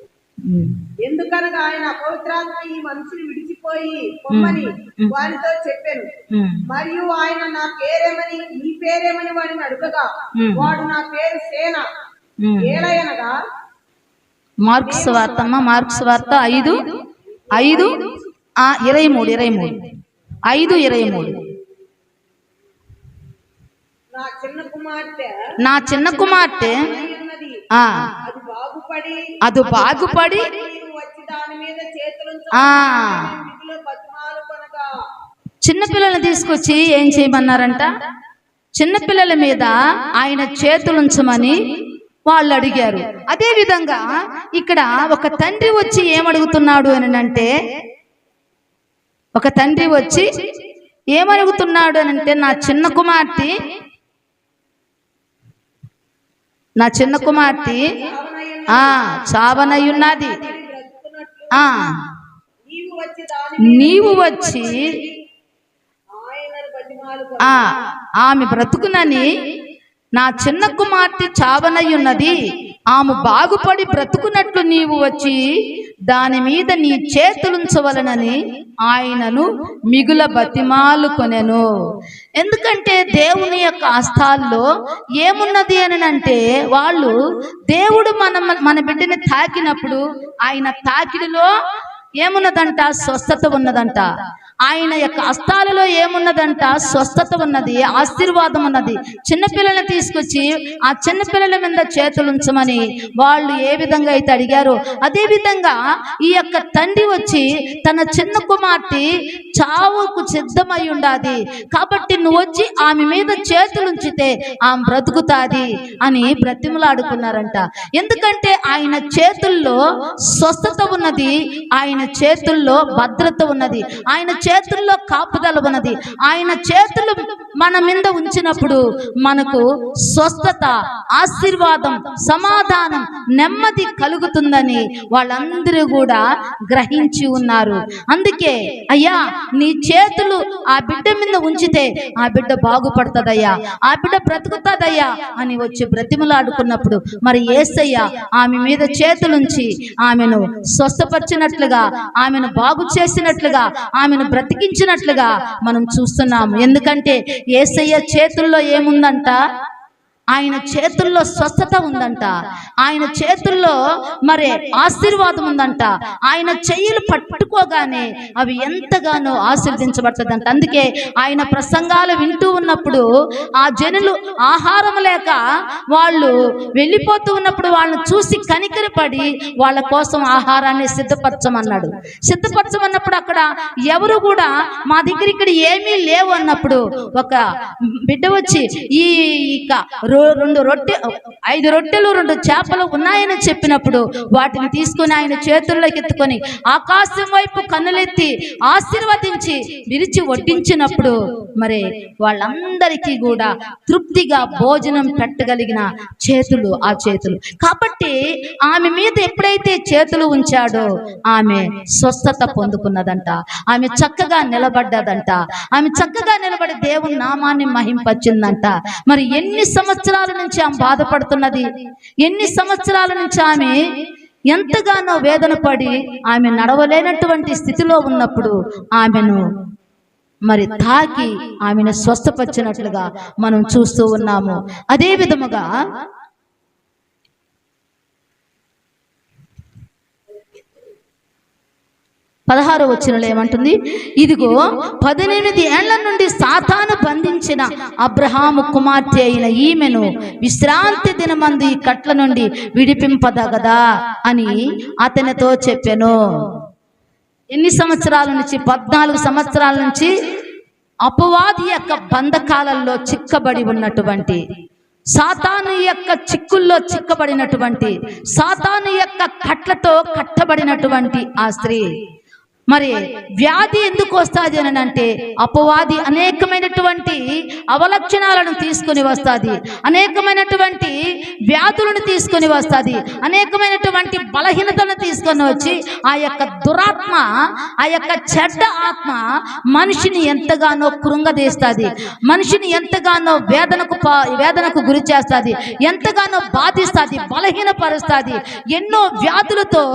ఎందుకనగా ఆయన అపవిత్రాత్మ ఈ మనిషిని విడిచిపోయి పొమ్మని వారితో చెప్పాను. మరియు ఆయన నా పేరేమని, నీ పేరేమని వాడిని అడుగగా, వాడు నా పేరు సేన. ఏలయనగా మార్కు సువార్త 5:23 నా చిన్న కుమార్తె అది బాగుపడి వచ్చి దాని మీద చేతులు చిన్నపిల్లల్ని తీసుకొచ్చి ఏం చేయమన్నారంట? చిన్నపిల్లల మీద ఆయన చేతులుంచమని వాళ్ళు అడిగారు. అదే విధంగా ఇక్కడ ఒక తండ్రి వచ్చి ఏమడుగుతున్నాడు అని అంటే, నా చిన్న కుమార్తె చావనయ్యున్నది, నీవు వచ్చి ఆమె బ్రతుకునని, నా చిన్న కుమార్తె చావనయ్యున్నది, ఆమె బాగుపడి బ్రతుకున్నట్లు నీవు వచ్చి దాని మీద నీ చేతులుంచవలనని ఆయనను మిగుల బతిమాలుకొనెను. ఎందుకంటే దేవుని యొక్క హస్తాల్లో ఏమున్నది అని అంటే, వాళ్ళు దేవుడు మన బిడ్డని తాకినప్పుడు ఆయన తాకిడిలో ఏమున్నదంట? స్వస్థత ఉన్నదంట. ఆయన యొక్క హస్తాలలో ఏమున్నదంట? స్వస్థత ఉన్నది, ఆశీర్వాదం ఉన్నది. చిన్నపిల్లల్ని తీసుకొచ్చి ఆ చిన్నపిల్లల మీద చేతులుంచమని వాళ్ళు ఏ విధంగా అయితే అడిగారో, అదే విధంగా ఈ యొక్క తండ్రి వచ్చి తన చిన్న కుమార్తె చావుకు సిద్ధమై ఉండాది కాబట్టి నువ్వు వచ్చి ఆమె మీద చేతులుంచితే ఆమె బ్రతుకుతాది అని బ్రతిమలాడుకున్నారంట. ఎందుకంటే ఆయన చేతుల్లో స్వస్థత ఉన్నది, ఆయన చేతుల్లో భద్రత ఉన్నది, ఆయన చేతుల్లో కాపుదల ఉన్నది. ఆయన చేతులు మన మీద ఉంచినప్పుడు మనకు స్వస్థత, ఆశీర్వాదం, సమాధానం, నెమ్మది కలుగుతుందని వాళ్ళందరూ కూడా గ్రహించి ఉన్నారు. అందుకే అయ్యా నీ చేతులు ఆ బిడ్డ మీద ఉంచితే ఆ బిడ్డ బాగుపడుతుందయ్యా, ఆ బిడ్డ బ్రతుకుతుందయ్యా అని వచ్చి బ్రతిమలాడుకున్నప్పుడు మరి యేసయ్య ఆమె మీద చేతులుంచి ఆమెను స్వస్థపరిచినట్లుగా, ఆమెను బాగు చేసినట్లుగా, ఆమెను బ్రతికించినట్లుగా మనం చూస్తున్నాము. ఎందుకంటే యేసయ్య చేతుల్లో ఏముందంట? ఆయన చేతుల్లో స్వస్థత ఉందంట, ఆయన చేతుల్లో మరి ఆశీర్వాదం ఉందంట. ఆయన చెయ్యిలు పట్టుకోగానే అవి ఎంతగానో ఆశీర్వదించబడుతుందంట. అందుకే ఆయన ప్రసంగాలు వింటూ ఉన్నప్పుడు ఆ జనులు ఆహారం లేక వాళ్ళు వెళ్ళిపోతూ ఉన్నప్పుడు వాళ్ళని చూసి కనికరపడి వాళ్ళ కోసం ఆహారాన్ని సిద్ధపరచమన్నాడు. సిద్ధపరచమన్నప్పుడు అక్కడ ఎవరు కూడా మా దగ్గర ఇక్కడ ఏమీ లేవు అన్నప్పుడు ఒక బిడ్డ వచ్చి ఈ 5 రొట్టెలు 2 చేపలు ఉన్నాయని చెప్పినప్పుడు వాటిని తీసుకొని ఆయన చేతుల్లోకి ఎత్తుకొని ఆకాశం వైపు కన్నులెత్తి ఆశీర్వదించి విరిచి వడ్డించినప్పుడు మరి వాళ్ళందరికీ కూడా తృప్తిగా భోజనం పెట్టగలిగిన చేతులు ఆ చేతులు. కాబట్టి ఆమె మీద ఎప్పుడైతే చేతులు ఉంచాడో ఆమె స్వస్థత పొందుకున్నదంట, ఆమె చక్కగా నిలబడ్డదంట, ఆమె చక్కగా నిలబడి దేవుని నామాన్ని మహింపచ్చిందంట. మరి ఎన్ని సంవత్సరాల నుంచి ఆమె బాధపడుతున్నది, ఎన్ని సంవత్సరాల నుంచి ఆమె ఎంతగానో వేదన పడి ఆమె నడవలేనటువంటి స్థితిలో ఉన్నప్పుడు ఆమెను మరి తాకి ఆమెను స్వస్థపరిచినట్లుగా మనం చూస్తూ ఉన్నాము. అదే విధముగా 16వ వచనంలో ఏమంటుంది? ఇదిగో 18 ఏళ్ల నుండి సాతాను బంధించిన అబ్రహాము కుమార్తె అయిన ఈమెను విశ్రాంతి దినమందు ఈ కట్ల నుండి విడిపింపదగదా అని అతనితో చెప్పెను. ఎన్ని సంవత్సరాల నుంచి? 14 సంవత్సరాల నుంచి అపవాది యొక్క బంధకాలలో చిక్కబడి ఉన్నటువంటి సాతాను యొక్క చిక్కుల్లో చిక్కబడినటువంటి, సాతాను యొక్క కట్లతో కట్టబడినటువంటి ఆ స్త్రీ మరి వ్యాధి ఎందుకు వస్తుంది అని అంటే, అపవాది అనేకమైనటువంటి అవలక్షణాలను తీసుకొని వస్తుంది, అనేకమైనటువంటి వ్యాధులను తీసుకొని వస్తుంది, అనేకమైనటువంటి బలహీనతలను తీసుకొని వచ్చి ఆ యొక్క దురాత్మ, ఆ యొక్క చెడ్డ ఆత్మ మనిషిని ఎంతగానో కృంగదీస్తుంది, మనిషిని ఎంతగానో వేదనకు గురి చేస్తుంది, ఎంతగానో బాధిస్తుంది, బలహీనపరుస్తుంది, ఎన్నో వ్యాధులతో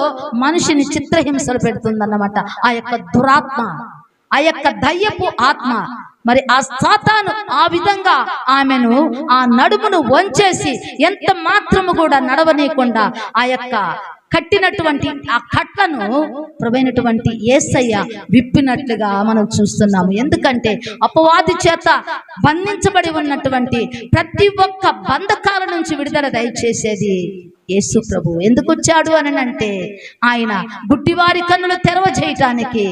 మనిషిని చిత్రహింసలు పెడుతుందన్నమాట ఆ యొక్క దురాత్మ, ఆ యొక్క దయ్యపు ఆత్మ. మరి ఆ సాతాను ఆ విధంగా ఆమెను ఆ నడుమును వంచేసి ఎంత మాత్రము కూడా నడవనీయకుండా ఆ యొక్క కట్టినటువంటి ఆ కట్లను ప్రభువైనటువంటి యేసయ్య విప్పినట్లుగా మనం చూస్తున్నాము. ఎందుకంటే అపవాది చేత బంధించబడి ఉన్నటువంటి ప్రతి ఒక్క బంధకాల నుంచి విడుదల దయచేసేది యేసు ప్రభు. ఎందుకు వచ్చాడు అని అంటే, ఆయన గుడ్డివారి కన్నులు తెరవజేయటానికి,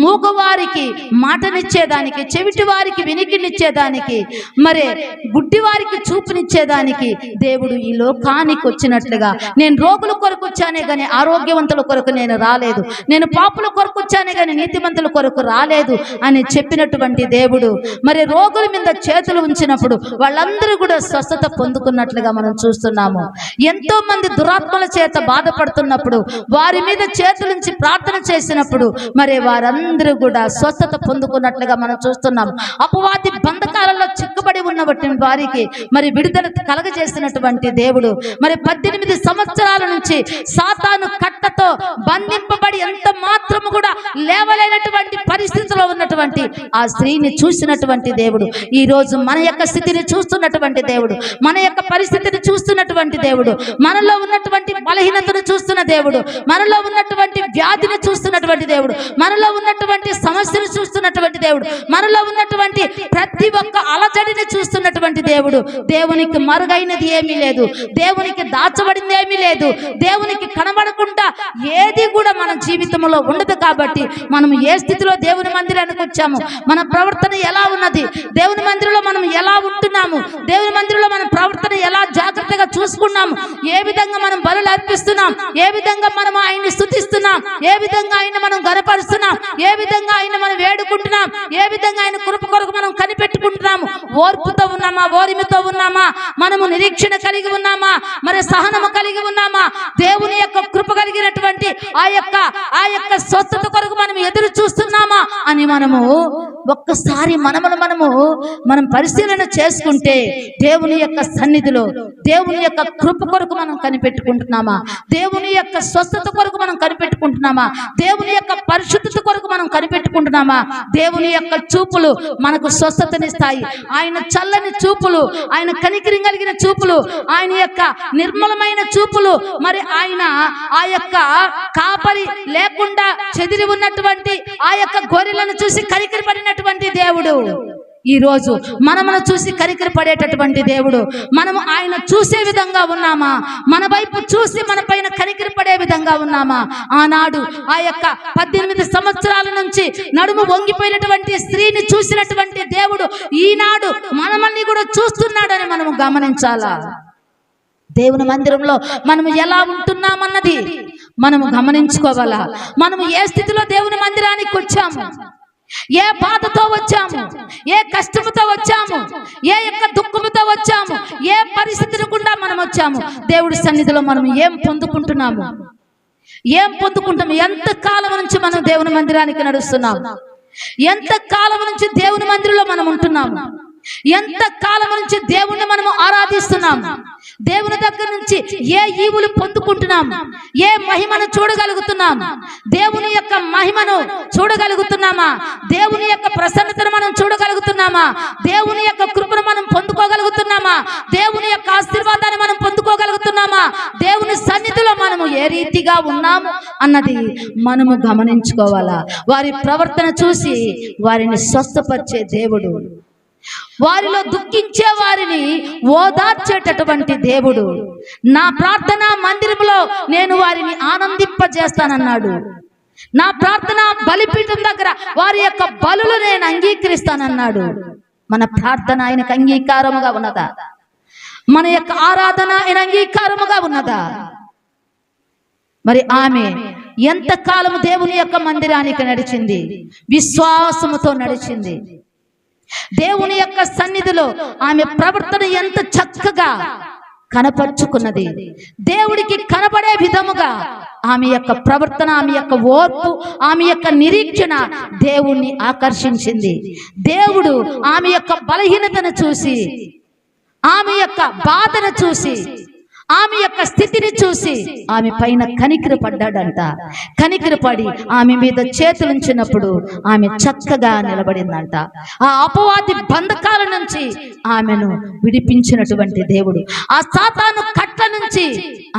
మూగవారికి మాటనిచ్చేదానికి, చెవిటి వారికి వినికినిచ్చేదానికి, మరి గుడ్డివారికి చూపునిచ్చేదానికి దేవుడు ఈ లోకానికి వచ్చినట్లుగా, నేను రోగుల కొరకు వచ్చానే గాని ఆరోగ్యవంతుల కొరకు నేను రాలేదు, నేను పాపుల కొరకు వచ్చానే గాని నీతిమంతుల కొరకు రాలేదు అని చెప్పినటువంటి దేవుడు మరి రోగుల మీద చేతులు ఉంచినప్పుడు వాళ్ళందరూ కూడా స్వస్థత పొందుకున్నట్లుగా మనం చూస్తున్నాము. ఎంతో మంది దురాత్మల చేత బాధపడుతున్నప్పుడు వారి మీద చేతులుంచి ప్రార్థన చేసినప్పుడు మరి వారందరూ కూడా స్వస్థత పొందుకున్నట్లుగా మనం చూస్తున్నాం. అపవాది బంధకాలలో చిక్కుబడి ఉన్నటువంటి వారికి మరి విడుదల కలగజేసినటువంటి దేవుడు మరి 18 సంవత్సరాల నుంచి సాతాను కట్టతో బంధింపబడి ఎంత మాత్రము కూడా లేవలేనటువంటి పరిస్థితిలో ఉన్నటువంటి ఆ స్త్రీని చూసినటువంటి దేవుడు ఈ రోజు మన యొక్క స్థితిని చూస్తున్నటువంటి దేవుడు, మన యొక్క పరిస్థితిని చూస్తున్నటువంటి దేవుడు, మనలో ఉన్నటువంటి బలహీనతను చూస్తున్న దేవుడు, మనలో ఉన్నటువంటి వ్యాధిని చూస్తున్నటువంటి దేవుడు, మనలో ఉన్నటువంటి సమస్యను చూస్తున్నటువంటి దేవుడు, మనలో ఉన్నటువంటి ప్రతి ఒక్క అలజడిని చూస్తున్నటువంటి దేవుడు. దేవునికి మరుగైనది ఏమీ లేదు, దేవునికి దాచబడింది ఏమీ లేదు, దేవునికి కనబడకుండా ఏది కూడా మన జీవితంలో ఉండదు. కాబట్టి మనం ఏ స్థితిలో దేవుని మందిరానికి వచ్చాము, మన ప్రవర్తన ఎలా ఉన్నది, దేవుని మందిరంలో మనం ఎలా ఉంటున్నాము, దేవుని మందిరంలో మన ప్రవర్తన ఎలా జాగ్రత్తగా చూసుకున్నాము, ఏ విధంగా మనం బలులు అర్పిస్తున్నాం, ఏ విధంగా మనం ఆయన్ని స్తుతిస్తున్నాం, ఏ విధంగా ఆయన మనం గనపరుస్తున్నాం, ఏ విధంగా ఆయన మనం వేడుకుంటున్నాం, ఏ విధంగా ఆయన కృప కొరకు మనం కనిపెట్టుకుంటున్నాము, ఓర్పుతో ఉన్నామా, ఓరిమితో ఉన్నామా, మనము నిరీక్షణ కలిగి ఉన్నామా, మరి సహనము కలిగి ఉన్నామా, దేవుని యొక్క కృప కలిగినటువంటి ఆ యొక్క స్వస్థత కొరకు మనం ఎదురు చూస్తున్నామా అని మనము ఒక్కసారి మనం పరిశీలన చేసుకుంటే దేవుని యొక్క సన్నిధిలో దేవుని యొక్క కృప కొరకు మనం కనిపెట్టుకుంటున్నామా, దేవుని యొక్క స్వస్థత కొరకు మనం కనిపెట్టుకుంటున్నామా, దేవుని యొక్క పరిశుద్ధత కొరకు మనం కనిపెట్టుకుంటున్నామా. దేవుని యొక్క చూపులు మనకు స్వస్థతనిస్తాయి, ఆయన చల్లని చూపులు, ఆయన కనికరం కలిగిన చూపులు, ఆయన యొక్క నిర్మలమైన చూపులు, మరి ఆయన ఆ యొక్క కాపరి లేకుండా చెదిరి ఉన్నటువంటి ఆ యొక్క గొర్రెలను చూసి కనికరపడినటువంటి దేవుడు ఈ రోజు మనమును చూసి కనికరపడేటటువంటి దేవుడు. మనము ఆయన చూసే విధంగా ఉన్నామా, మన వైపు చూసి మన పైన కనికరపడే విధంగా ఉన్నామా? ఆనాడు ఆ యొక్క 18 సంవత్సరాల నుంచి నడుము వంగిపోయినటువంటి స్త్రీని చూసినటువంటి దేవుడు ఈనాడు మనల్ని కూడా చూస్తున్నాడని మనము గమనించాలా. దేవుని మందిరంలో మనము ఎలా ఉంటున్నామన్నది మనము గమనించుకోవాలా. మనము ఏ స్థితిలో దేవుని మందిరానికి వచ్చాము, ఏ బాధతో వచ్చాము, ఏ కష్టముతో వచ్చాము, ఏ యొక్క దుఃఖముతో వచ్చాము, ఏ పరిస్థితులు గుండా మనం వచ్చాము, దేవుడి సన్నిధిలో మనం ఏం పొందుకుంటున్నాము, ఎంత కాలం నుంచి మనం దేవుని మందిరానికి నడుస్తున్నాము, ఎంత కాలం నుంచి దేవుని మందిరంలో మనం ఉంటున్నాము, ఎంత కాలం నుంచి దేవుణ్ణి మనము ఆరాధిస్తున్నాం, దేవుని దగ్గర నుంచి ఏ ఈవులు పొందుకుంటున్నాం, ఏ మహిమను చూడగలుగుతున్నాం, దేవుని యొక్క మహిమను చూడగలుగుతున్నామా, దేవుని యొక్క ప్రసన్నతను మనం చూడగలుగుతున్నామా, దేవుని యొక్క కృపను మనం పొందుకోగలుగుతున్నామా, దేవుని యొక్క ఆశీర్వాదాన్ని మనం పొందుకోగలుగుతున్నామా, దేవుని సన్నిధిలో మనము ఏ రీతిగా ఉన్నాము అన్నది మనము గమనించుకోవాలా. వారి ప్రవర్తన చూసి వారిని స్వస్థపరిచే దేవుడు, వారిలో దుఃఖించే వారిని ఓదార్చేటటువంటి దేవుడు. నా ప్రార్థన మందిరంలో నేను వారిని ఆనందింపజేస్తానన్నాడు. నా ప్రార్థన బలిపీఠం దగ్గర వారి యొక్క బలులు నేను అంగీకరిస్తానన్నాడు. మన ప్రార్థన ఆయనకు అంగీకారముగా ఉన్నదా? మన యొక్క ఆరాధన ఆయన అంగీకారముగా ఉన్నదా? మరి ఆమె ఎంతకాలము దేవుని యొక్క మందిరానికి నడిచింది? విశ్వాసముతో నడిచింది. దేవుని యొక్క సన్నిధిలో ఆమె ప్రవర్తన ఎంత చక్కగా కనపరుచుకున్నది. దేవుడికి కనబడే విధముగా ఆమె యొక్క ప్రవర్తన, ఆమె యొక్క ఓర్పు, ఆమె యొక్క నిరీక్షణ దేవుణ్ణి ఆకర్షించింది. దేవుడు ఆమె యొక్క బలహీనతను చూసి, ఆమె యొక్క బాధను చూసి, ఆమె యొక్క స్థితిని చూసి ఆమె పైన కనికరపడ్డాడంట. కనికరపడి ఆమె మీద చేతులుంచినప్పుడు ఆమె చక్కగా నిలబడిందంట. ఆ అపవాది బంధకాల నుంచి ఆమెను విడిపించినటువంటి దేవుడు, ఆ సాతాను కట్ల నుంచి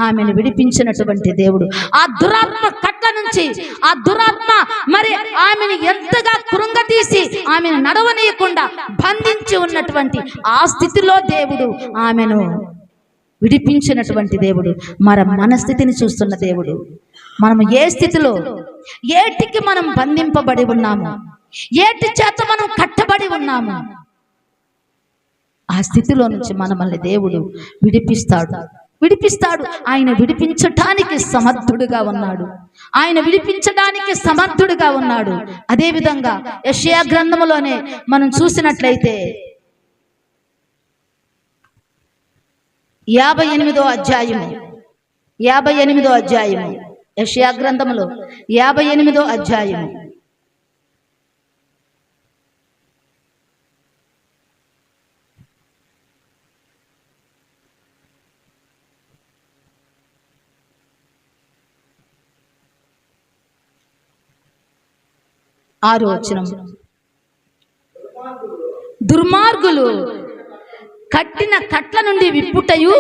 ఆమెను విడిపించినటువంటి దేవుడు, ఆ దురాత్మ కట్ల నుంచి, ఆ దురాత్మ మరి ఆమెను ఎంతగా కృంగతీసి ఆమెను నడవనీయకుండా బంధించి ఉన్నటువంటి ఆ స్థితిలో దేవుడు ఆమెను విడిపించినటువంటి దేవుడు. మన స్థితిని చూస్తున్న దేవుడు. మనం ఏ స్థితిలో, ఏటికి మనం బంధింపబడి ఉన్నాము, ఏటి చేత మనం కట్టబడి ఉన్నాము, ఆ స్థితిలో నుంచి మనల్ని దేవుడు విడిపిస్తాడు. ఆయన విడిపించటానికి సమర్థుడుగా ఉన్నాడు. ఆయన విడిపించడానికి సమర్థుడుగా ఉన్నాడు. అదేవిధంగా యెషయా గ్రంథములోనే మనం చూసినట్లయితే 58వ అధ్యాయము యెషయా గ్రంథములో 58వ అధ్యాయము 6వ వచనం. దుర్మార్గులు కట్టిన కట్ల నుండి విప్పుటయు,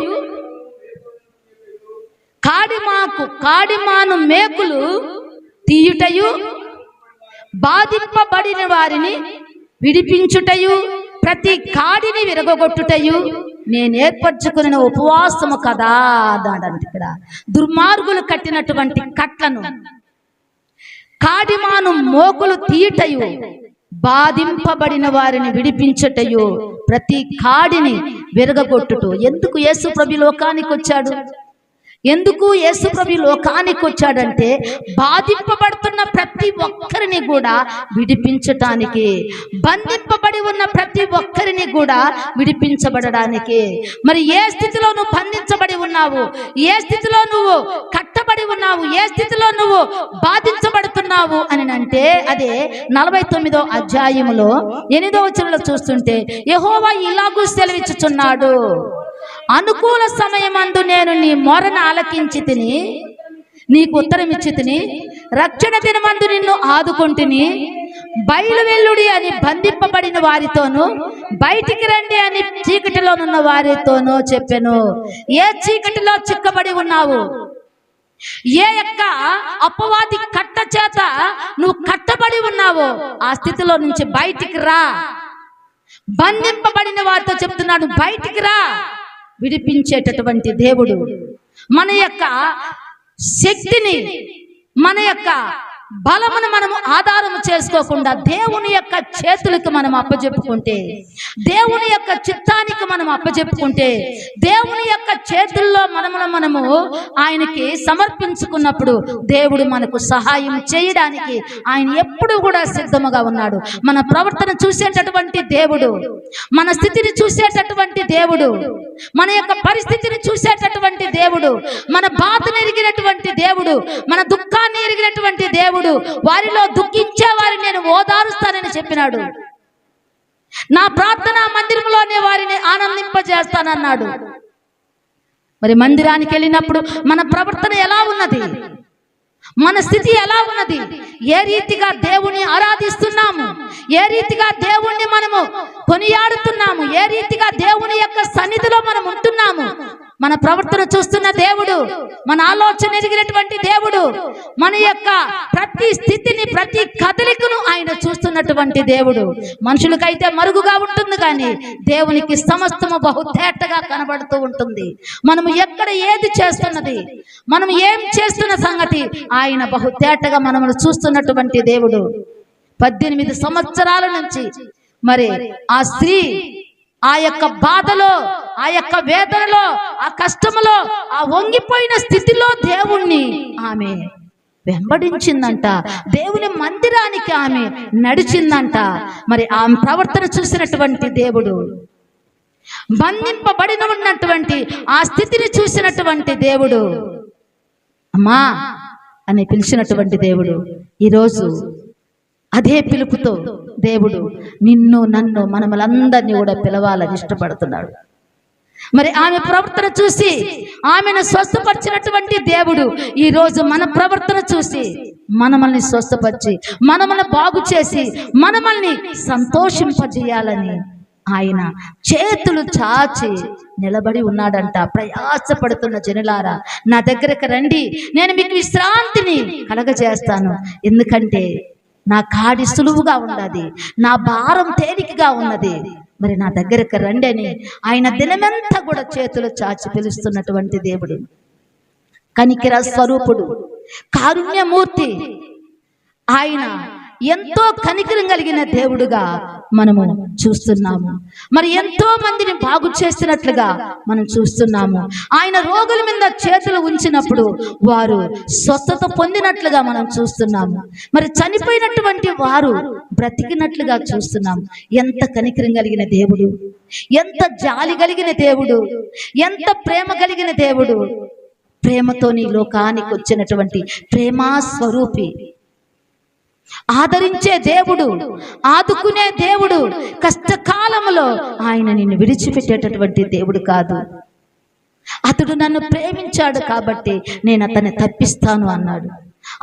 కాడిమాను మేకులు తీయుటయు, బాధింపబడిన వారిని విడిపించుటయు, ప్రతి కాడిని విరగొట్టుటయు నేను ఏర్పరచుకున్న ఉపవాసము కదా అన్నాడంట. ఇక్కడ దుర్మార్గులు కట్టినటువంటి కట్లను, కాడిమాను మోకులు తీయుటయు, బాధింపబడిన వారిని విడిపించుటయు, ప్రతి కాడిని విరగొట్టుట. ఎందుకు యేసు ప్రభు లోకానికి వచ్చాడు? ఎందుకు యేసు ప్రభు లోకానికి వచ్చాడంటే బాధింపబడుతున్న ప్రతి ఒక్కరిని కూడా విడిపించటానికి, బంధింపబడి ఉన్న ప్రతి ఒక్కరిని కూడా విడిపించబడడానికి. మరి ఏ స్థితిలో నువ్వు బంధించబడి ఉన్నావు, ఏ స్థితిలో నువ్వు కట్టబడి ఉన్నావు, ఏ స్థితిలో నువ్వు బాధించబడుతున్నావు అని అంటే అదే 49వ అధ్యాయములో 8వ వచనంలో చూస్తుంటే యెహోవా ఇలాగూ సెలవిచ్చుచున్నాడు, అనుకూల సమయమందు నేను నీ మొరను ఆలకించి తిని నీకు ఉత్తరం ఇచ్చి తిని, రక్షణ దినమందు నిన్ను ఆదుకొంటిని. బయలు వెల్లుడి అని బంధింపబడిన వారితోనూ, బయటికి రండి అని చీకటిలోనున్న వారితోనూ చెప్పెను. ఏ చీకటిలో చిక్కబడి ఉన్నావు, ఏ యొక్క అపవాది కట్ట చేత నువ్వు కట్టబడి ఉన్నావో ఆ స్థితిలో నుంచి బయటికి రా. బంధింపబడిన వారితో చెప్తున్నాడు, బయటికి రా. విడిపించేటటువంటి దేవుడు. మన యొక్క శక్తిని, మన యొక్క బలమును మనము ఆధారము చేసుకోకుండా దేవుని యొక్క చేతులకు మనం అప్పజెప్పుకుంటే, దేవుని యొక్క చిత్తానికి మనం అప్పజెప్పుకుంటే, దేవుని యొక్క చేతుల్లో మనము ఆయనకి సమర్పించుకున్నప్పుడు దేవుడు మనకు సహాయం చేయడానికి ఆయన ఎప్పుడు కూడా సిద్ధముగా ఉన్నాడు. మన ప్రవర్తన చూసేటటువంటి దేవుడు, మన స్థితిని చూసేటటువంటి దేవుడు, మన యొక్క పరిస్థితిని చూసేటటువంటి దేవుడు, మన బాధను ఎరిగినటువంటి దేవుడు, మన దుఃఖాన్ని ఎరిగినటువంటి దేవుడు. వారిలో దుఃఖించే వారిని నేను ఓదారుస్తానని చెప్పినాడు. నా ప్రార్థనా మందిరంలోనే వారిని ఆనందింపజేస్తానన్నాడు. మరి మందిరానికి వెళ్ళినప్పుడు మన ప్రవర్తన ఎలా ఉన్నది, మన స్థితి ఎలా ఉన్నది, ఏ రీతిగా దేవుని ఆరాధిస్తున్నాము, ఏ రీతిగా దేవుణ్ణి మనము కొనియాడుతున్నాము, ఏ రీతిగా దేవుని యొక్క సన్నిధిలో మనం ఉంటున్నాము, మన ప్రవర్తన చూస్తున్న దేవుడు, మన ఆలోచన ఎరిగినటువంటి దేవుడు, మన యొక్క ప్రతి స్థితిని, ప్రతి కదలికను ఆయన చూస్తున్నటువంటి దేవుడు. మనుషులకైతే మరుగుగా ఉంటుంది, కానీ దేవునికి సమస్తము బహుతేటగా కనబడుతూ ఉంటుంది. మనము ఎక్కడ ఏది చేస్తున్నది, మనం ఏం చేస్తున్న సంగతి ఆయన బహుతేటగా మనము చూస్తున్నటువంటి దేవుడు. 18 సంవత్సరాల నుంచి మరి ఆ స్త్రీ ఆ యొక్క బాధలో, ఆ యొక్క వేదనలో, ఆ కష్టములో, ఆ వంగిపోయిన స్థితిలో దేవుణ్ణి ఆమె వెంబడించిందంట. దేవుని మందిరానికి ఆమె నడిచిందంట. మరి ఆమె ప్రవర్తన చూసినటువంటి దేవుడు, బంధింపబడిన ఉన్నటువంటి ఆ స్థితిని చూసినటువంటి దేవుడు, అమ్మా అని పిలిచినటువంటి దేవుడు ఈరోజు అదే పిలుపుతో దేవుడు నిన్ను, నన్ను, మనమలందరినీ కూడా పిలవాలని ఇష్టపడుతున్నాడు. మరి ఆమె ప్రవర్తన చూసి ఆమెను స్వస్థపరిచినటువంటి దేవుడు ఈరోజు మన ప్రవర్తన చూసి మనల్ని స్వస్థపరిచి, మనల్ని బాగు చేసి, మనల్ని సంతోషింపజేయాలని ఆయన చేతులు చాచి నిలబడి ఉన్నాడంట. ప్రయాసపడుతున్న జనులారా, నా దగ్గరకు రండి, నేను మీకు విశ్రాంతిని కలగజేస్తాను. ఎందుకంటే నా కాడి సులువుగా ఉన్నది, నా భారం తేలికగా ఉన్నది. మరి నా దగ్గరకు రండి అని ఆయన దినమంతా కూడా చేతులు చాచి పిలుస్తున్నటువంటి దేవుడు, కనికర స్వరూపుడు, కారుణ్యమూర్తి, ఆయన ఎంతో కనికరం కలిగిన దేవుడుగా మనము చూస్తున్నాము. మరి ఎంతో మందిని బాగు చేసినట్లుగా మనం చూస్తున్నాము. ఆయన రోగుల మీద చేతులు ఉంచినప్పుడు వారు స్వస్థత పొందినట్లుగా మనం చూస్తున్నాము. మరి చనిపోయినటువంటి వారు బ్రతికినట్లుగా చూస్తున్నాము. ఎంత కనికరం కలిగిన దేవుడు, ఎంత జాలి కలిగిన దేవుడు, ఎంత ప్రేమ కలిగిన దేవుడు. ప్రేమతోని లోకానికి వచ్చినటువంటి ప్రేమా స్వరూపి, ఆదరించే దేవుడు, ఆదుకునే దేవుడు. కష్టకాలంలో ఆయన నిన్ను విడిచిపెట్టేటటువంటి దేవుడు కాదు. అతడు నన్ను ప్రేమించాడు కాబట్టి నేను అతన్ని తప్పిస్తాను అన్నాడు.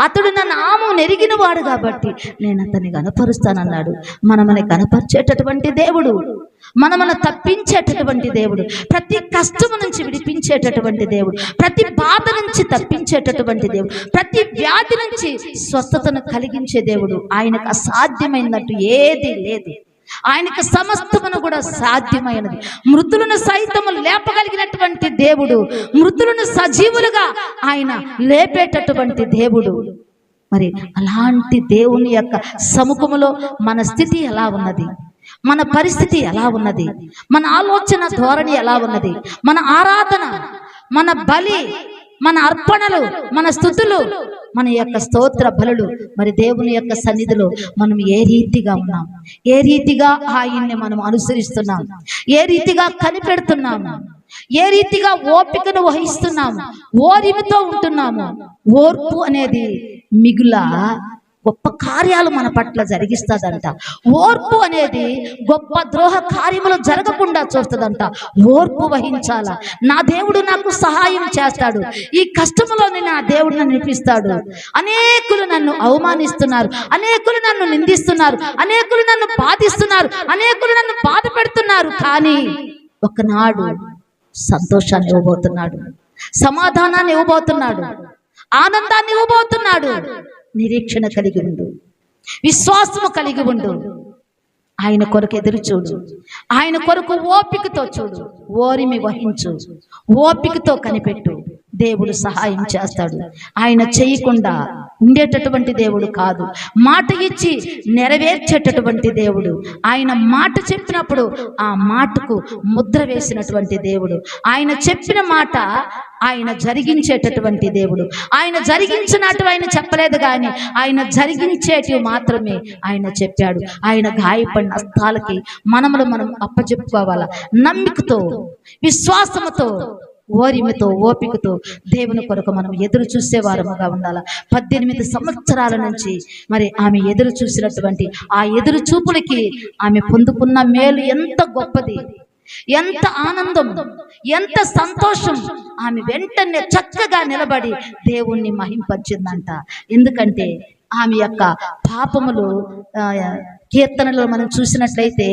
అతడు నన్ను ఆము నెరిగిన వాడు కాబట్టి నేను అతన్ని గనపరుస్తానన్నాడు. మనమని గనపరిచేటటువంటి దేవుడు, మనమను తప్పించేటటువంటి దేవుడు, ప్రతి కష్టము నుంచి విడిపించేటటువంటి దేవుడు, ప్రతి బాధ నుంచి తప్పించేటటువంటి దేవుడు, ప్రతి వ్యాధి నుంచి స్వస్థతను కలిగించే దేవుడు. ఆయనకు అసాధ్యమైనట్టు ఏది లేదు. ఆయనకు సమస్తమును కూడా సాధ్యమైనది. మృతులను సైతము లేపగలిగినటువంటి దేవుడు, మృతులను సజీవులుగా ఆయన లేపేటటువంటి దేవుడు. మరి అలాంటి దేవుని యొక్క సముఖములో మన స్థితి ఎలా ఉన్నది, మన పరిస్థితి ఎలా ఉన్నది, మన ఆలోచన ధోరణి ఎలా ఉన్నది, మన ఆరాధన, మన బలి, మన అర్పణలు, మన స్తుతులు, మన యొక్క స్తోత్ర బలులు, మరి దేవుని యొక్క సన్నిధిలో మనం ఏ రీతిగా ఉన్నాం, ఏ రీతిగా ఆయన్ని మనం అనుసరిస్తున్నాం, ఏ రీతిగా కనిపెడుతున్నాము, ఏ రీతిగా ఓపికను వహిస్తున్నాము, ఓరిమితో ఉంటున్నాము. ఓర్పు అనేది మిగుల గొప్ప కార్యాలు మన పట్ల జరిగిస్తుందంట. ఓర్పు అనేది గొప్ప ద్రోహ కార్యములు జరగకుండా చూస్తుందంట. ఓర్పు వహించాల. నా దేవుడు నాకు సహాయం చేస్తాడు, ఈ కష్టములోనే నా దేవుడు నన్ను నిలిపిస్తాడు. అనేకులు నన్ను అవమానిస్తున్నారు, అనేకులు నన్ను నిందిస్తున్నారు, అనేకులు నన్ను బాధిస్తున్నారు, అనేకులు నన్ను బాధ పెడుతున్నారు. కానీ ఒకనాడు సంతోషాన్ని ఇవ్వబోతున్నాడు, సమాధానాన్ని ఇవ్వబోతున్నాడు, ఆనందాన్ని ఇవ్వబోతున్నాడు. నిరీక్షణ కలిగి ఉండు, విశ్వాసము కలిగి ఉండు. ఆయన కొరకు ఎదురు చూడు, ఆయన కొరకు ఓపికతో చూడు, ఓరిమి వహించు, ఓపికతో కనిపెట్టు. దేవుడు సహాయం చేస్తాడు. ఆయన చేయకుండా ఉండేటటువంటి దేవుడు కాదు, మాట ఇచ్చి నెరవేర్చేటటువంటి దేవుడు. ఆయన మాట చెప్పినప్పుడు ఆ మాటకు ముద్ర వేసినటువంటి దేవుడు. ఆయన చెప్పిన మాట ఆయన జరిగించేటటువంటి దేవుడు. ఆయన జరిగించినట్టు ఆయన చెప్పలేదు, కానీ ఆయన జరిగించేటివి మాత్రమే ఆయన చెప్పాడు. ఆయన గాయపడిన హస్తాలకి మనం అప్పచెప్పుకోవాలా. నమ్మికతో, విశ్వాసముతో, ఓరిమితో, ఓపికతో దేవుని కొరకు మనం ఎదురు చూసేవారముగా ఉండాలి. 18 సంవత్సరాల నుంచి మరి ఆమె ఎదురు చూసినటువంటి ఆ ఎదురు చూపులకి ఆమె పొందుకున్న మేలు ఎంత గొప్పది, ఎంత ఆనందం, ఎంత సంతోషం. ఆమె వెంటనే చక్కగా నిలబడి దేవుణ్ణి మహింపరిచిందంట. ఎందుకంటే ఆమె యొక్క పాపములు కీర్తనలో మనం చూసినట్లయితే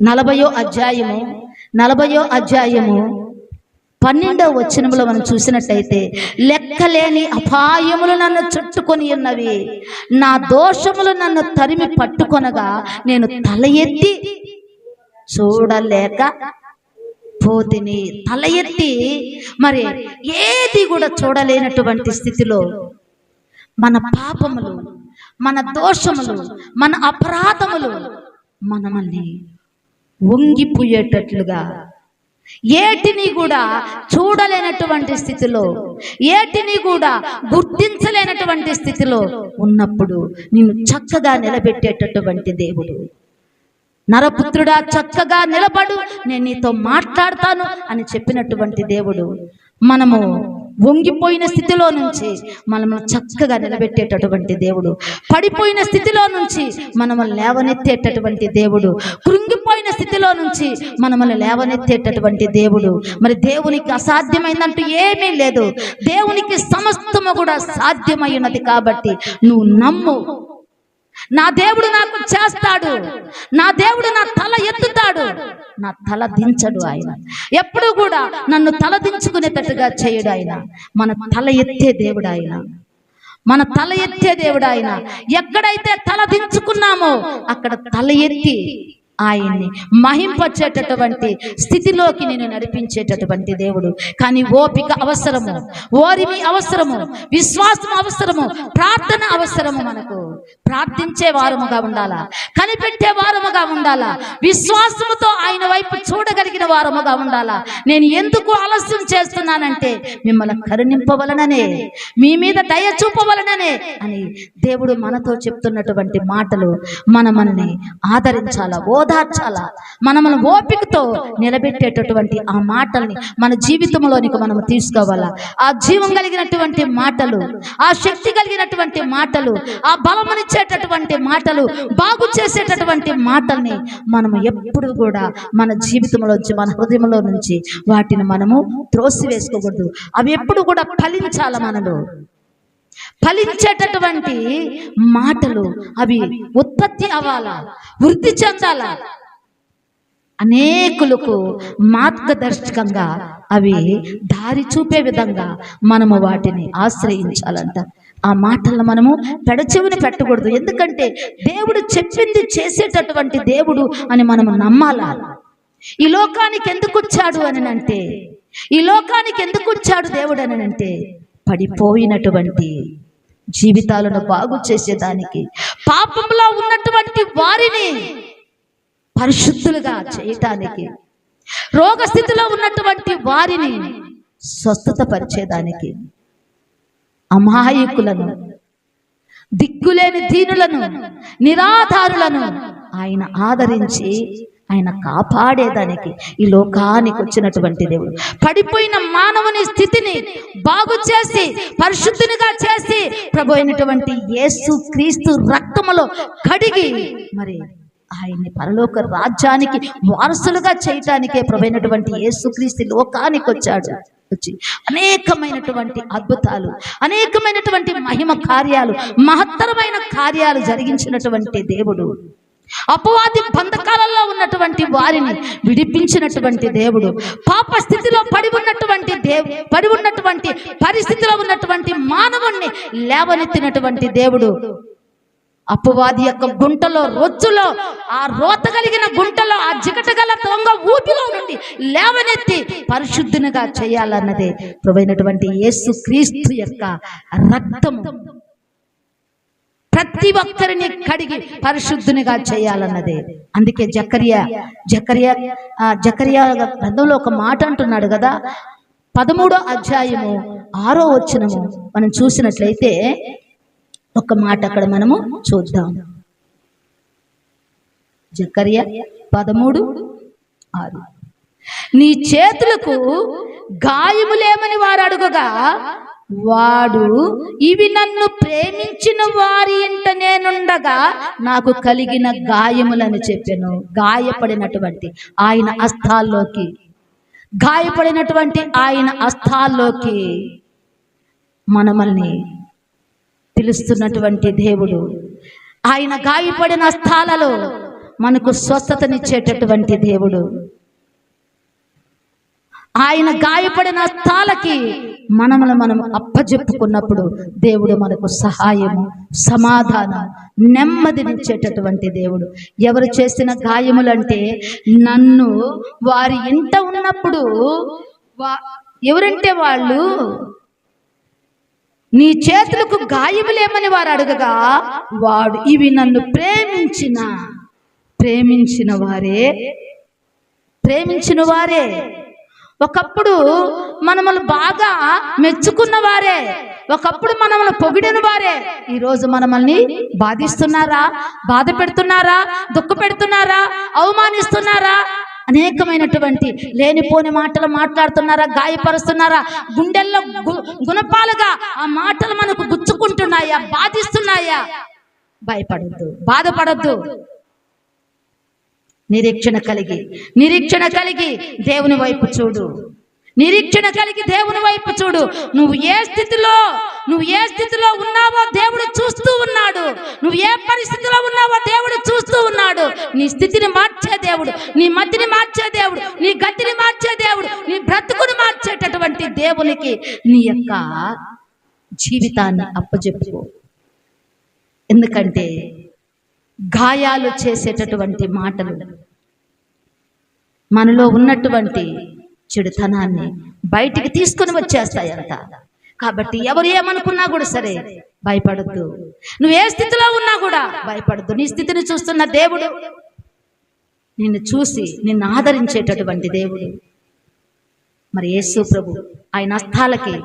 40వ అధ్యాయము 12వ వచనములో మనం చూసినట్లయితే, లెక్కలేని అపాయములు నన్ను చుట్టుకొని ఉన్నవి, నా దోషములు నన్ను తరిమి పట్టుకొనగా నేను తల ఎత్తి చూడలేక పోతిని. తల ఎత్తి మరి ఏది కూడా చూడలేనటువంటి స్థితిలో మన పాపములు, మన దోషములు, మన అపరాధములు మనల్ని వంగిపోయేటట్లుగా, ఏటిని కూడా చూడలేనటువంటి స్థితిలో, ఏటిని కూడా గుర్తించలేనటువంటి స్థితిలో ఉన్నప్పుడు నిన్ను చక్కగా నిలబెట్టేటటువంటి దేవుడు. నరపుత్రుడా, చక్కగా నిలబడు, నేను నీతో మాట్లాడతాను అని చెప్పినటువంటి దేవుడు మనము వంగిపోయిన స్థితిలో నుంచి మనము చక్కగా నిలబెట్టేటటువంటి దేవుడు. పడిపోయిన స్థితిలో నుంచి మనము లేవనెత్తేటటువంటి దేవుడు. కృంగిపోయిన స్థితిలో నుంచి మనము లేవనెత్తేటటువంటి దేవుడు. మరి దేవునికి అసాధ్యమైందంటూ ఏమీ లేదు. దేవునికి సమస్తము కూడా సాధ్యమైనది. కాబట్టి నువ్వు నమ్ము. నా దేవుడు నాకు చేస్తాడు, నా దేవుడు నా తల ఎత్తుతాడు, నా తల దించడు. ఆయన ఎప్పుడు కూడా నన్ను తల దించుకునేటట్టుగా చేయడు. ఆయన మన తల ఎత్తే దేవుడు. ఆయన మన తల ఎత్తే దేవుడు. ఆయన ఎక్కడైతే తల దించుకున్నామో అక్కడ తల ఎత్తి ఆయన్ని మహింపచేటటువంటి స్థితిలోకి నేను నడిపించేటటువంటి దేవుడు. కానీ ఓపిక అవసరము, ఓరిమి అవసరము, విశ్వాసం అవసరము, ప్రార్థన అవసరము. మనకు ప్రార్థించే వారముగా ఉండాలా, కనిపెట్టే వారముగా ఉండాలా, విశ్వాసముతో ఆయన వైపు చూడగలిగిన వారముగా ఉండాలా. నేను ఎందుకు ఆలస్యం చేస్తున్నానంటే మిమ్మల్ని కరుణింపవలననే, మీ మీద దయ చూపవలననే అని దేవుడు మనతో చెప్తున్నటువంటి మాటలు మనల్ని ఆదరించాలా, ఓదార్చాలా, మనల్ని ఓపికతో నిలబెట్టేటటువంటి ఆ మాటల్ని మన జీవితంలోనికి మనం తీసుకోవాలా. ఆ జీవం కలిగినటువంటి మాటలు, ఆ శక్తి కలిగినటువంటి మాటలు, ఆ బలమునిచ్చేటటువంటి మాటలు, బాగు చేసేటటువంటి మాటల్ని మనము ఎప్పుడు కూడా మన జీవితంలోంచి, మన హృదయంలో నుంచి వాటిని మనము త్రోసివేసుకోకూడదు. అవి ఎప్పుడు కూడా ఫలించాల. మనలో ఫలించేటటువంటి మాటలు అవి ఉత్పత్తి అవ్వాలా, వృద్ధి చెందాలా, అనేకులకు మార్గదర్శకంగా అవి దారి చూపే విధంగా మనము వాటిని ఆశ్రయించాలంట. ఆ మాటలను మనము పెడచెవిని పెట్టకూడదు. ఎందుకంటే దేవుడు చెప్పింది చేసేటటువంటి దేవుడు అని మనము నమ్మాలా. ఈ లోకానికి ఎందుకు వచ్చాడు అని అంటే, ఈ లోకానికి ఎందుకు వచ్చాడు దేవుడు అని అంటే, పడిపోయినటువంటి జీవితాలను బాగు చేసేదానికి, పాపంలో ఉన్నటువంటి వారిని పరిశుద్ధులుగా చేయటానికి, రోగస్థితిలో ఉన్నటువంటి వారిని స్వస్థత పరిచేదానికి, అమాయకులను, దిక్కులేని దీనులను, నిరాధారులను ఆయన ఆదరించి ఆయన కాపాడేదానికి ఈ లోకానికి వచ్చినటువంటి దేవుడు. పడిపోయిన మానవుని స్థితిని బాగు చేసి పరిశుద్ధునిగా చేసి ప్రభు అయినటువంటి యేసు క్రీస్తు రక్తములో కడిగి మరి ఆయన్ని పరలోక రాజ్యానికి వారసులుగా చేయటానికే ప్రభు అయినటువంటి యేసు క్రీస్తు లోకానికి వచ్చాడు. వచ్చి అనేకమైనటువంటి అద్భుతాలు, అనేకమైనటువంటి మహిమ కార్యాలు, మహత్తరమైన కార్యాలు జరిగించినటువంటి దేవుడు. అపవాది బంధకాలలో ఉన్నటువంటి వారిని విడిపించినటువంటి దేవుడు. పాప స్థితిలో పడి ఉన్నటువంటి పరిస్థితిలో ఉన్నటువంటి మానవుణ్ణి లేవనెత్తినటువంటి దేవుడు. అపవాది యొక్క గుంటలో, రొచ్చులో, ఆ రోత కలిగిన గుంటలో, ఆ జిగటగల దొంగ ఊపిలో నుండి లేవనెత్తి పరిశుద్ధునిగా చేయాలన్నదే ప్రభువైనటువంటి యేసు క్రీస్తు యొక్క రక్తము. ప్రతి ఒక్కరిని కడిగి పరిశుద్ధునిగా చేయాలన్నదే. అందుకే జకర్యా గ్రంథంలో ఒక మాట అంటున్నాడు కదా, 13వ అధ్యాయము 6వ వచనము మనం చూసినట్లయితే ఒక మాట అక్కడ మనము చూద్దాం. జకర్యా 13:6. నీ చేతులకు గాయములేమని వారు అడుగగా వాడు, ఇవి నన్ను ప్రేమించిన వారి ఇంట నేనుండగా నాకు కలిగిన గాయములని చెప్పాను. గాయపడినటువంటి ఆయన హస్తాల్లోకి, గాయపడినటువంటి ఆయన హస్తాల్లోకి మనల్ని పిలుస్తున్నటువంటి దేవుడు. ఆయన గాయపడిన హస్తాలలో మనకు స్వస్థతనిచ్చేటటువంటి దేవుడు. ఆయన గాయపడిన హస్తాలకి మనం అప్పజెప్పుకున్నప్పుడు దేవుడు మనకు సహాయము, సమాధానం, నెమ్మదినిచ్చేటటువంటి దేవుడు. ఎవరు చేసిన గాయములంటే, నన్ను వారి ఇంట ఉన్నప్పుడు ఎవరంటే వాళ్ళు, నీ చేతులకు గాయములేమని వారు అడగగా వాడు, ఇవి నన్ను ప్రేమించిన వారే ప్రేమించిన వారే, ఒకప్పుడు మనములు బాగా మెచ్చుకున్న వారే, ఒకప్పుడు మనములు పొగిడిన వారే ఈరోజు మనల్ని బాధిస్తున్నారా, బాధ పెడుతున్నారా, దుఃఖ పెడుతున్నారా, అవమానిస్తున్నారా, అనేకమైనటువంటి లేనిపోని మాటలు మాట్లాడుతున్నారా, గాయపరుస్తున్నారా, గుండెల్లో గుణపాలుగా ఆ మాటలు మనకు గుచ్చుకుంటున్నాయా, బాధిస్తున్నాయా? భయపడద్దు, బాధపడద్దు. నిరీక్షణ కలిగి దేవుని వైపు చూడు. నిరీక్షణ కలిగి దేవుని వైపు చూడు. నువ్వు ఏ స్థితిలో ఉన్నావో దేవుడు చూస్తూ ఉన్నాడు. నువ్వు ఏ పరిస్థితిలో ఉన్నావో దేవుడు చూస్తూ ఉన్నాడు. నీ స్థితిని మార్చే దేవుడు, నీ మతిని మార్చే దేవుడు, నీ గతిని మార్చే దేవుడు, నీ బ్రతుకుని మార్చేటటువంటి దేవునికి నీ యొక్క జీవితాన్ని అప్పచెప్పుకో. ఎందుకంటే గాయాలు చేసేటటువంటి మాటలు మనలో ఉన్నటువంటి చెడుతనాన్ని బయటికి తీసుకొని వచ్చేస్తాయంట. కాబట్టి ఎవరు ఏమనుకున్నా కూడా సరే భయపడద్దు. నువ్వు ఏ స్థితిలో ఉన్నా కూడా భయపడద్దు. నీ స్థితిని చూస్తున్న దేవుడు, నిన్ను చూసి నిన్ను ఆదరించేటటువంటి దేవుడు. మరి యేసు ప్రభు ఆయన హస్తాలకి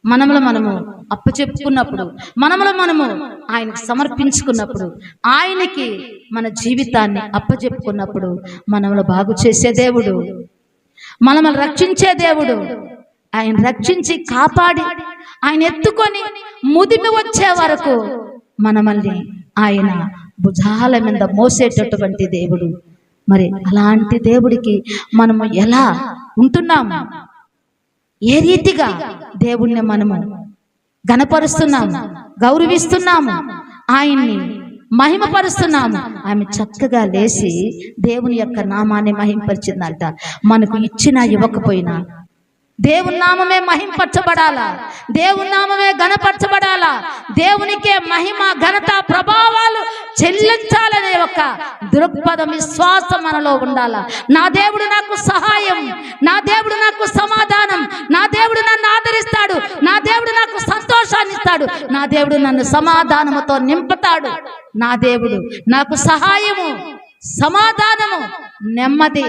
మనము అప్పచెప్పుకున్నప్పుడు, మనము ఆయనకు సమర్పించుకున్నప్పుడు, ఆయనకి మన జీవితాన్ని అప్పచెప్పుకున్నప్పుడు మనల్ని బాగు చేసే దేవుడు, మనల్ని రక్షించే దేవుడు, ఆయన రక్షించి కాపాడి ఆయన ఎత్తుకొని ముదిమి వచ్చే వరకు మనల్ని ఆయన భుజాల మీద మోసేటటువంటి దేవుడు. మరి అలాంటి దేవుడికి మనము ఎలా ఉంటున్నాము, ఏ రీతిగా దేవుణ్ణి మనము ఘనపరుస్తున్నాము, గౌరవిస్తున్నాము, ఆయన్ని మహిమపరుస్తున్నాము. ఆమె చక్కగా లేచి దేవుని యొక్క నామాన్ని మహింపరిచిందంట. మనకు ఇచ్చినా ఇవ్వకపోయినా దేవుని నామమే మహింపరచబడాలా, దేవుని నామమే ఘనపరచబడాలా, దేవునికే మహిమ, ఘనత, ప్రభావాలు చెల్లించాలనే ఒక దృక్పథం, విశ్వాసం మనలో ఉండాలా. నా దేవుడు నాకు సహాయం, నా దేవుడు నాకు సమాధానం, నా దేవుడు నన్ను ఆదరిస్తాడు, నా దేవుడు నాకు సంతోషాన్ని ఇస్తాడు, నా దేవుడు నన్ను సమాధానముతో నింపుతాడు, నా దేవుడు నాకు సహాయము, సమాధానము, నెమ్మది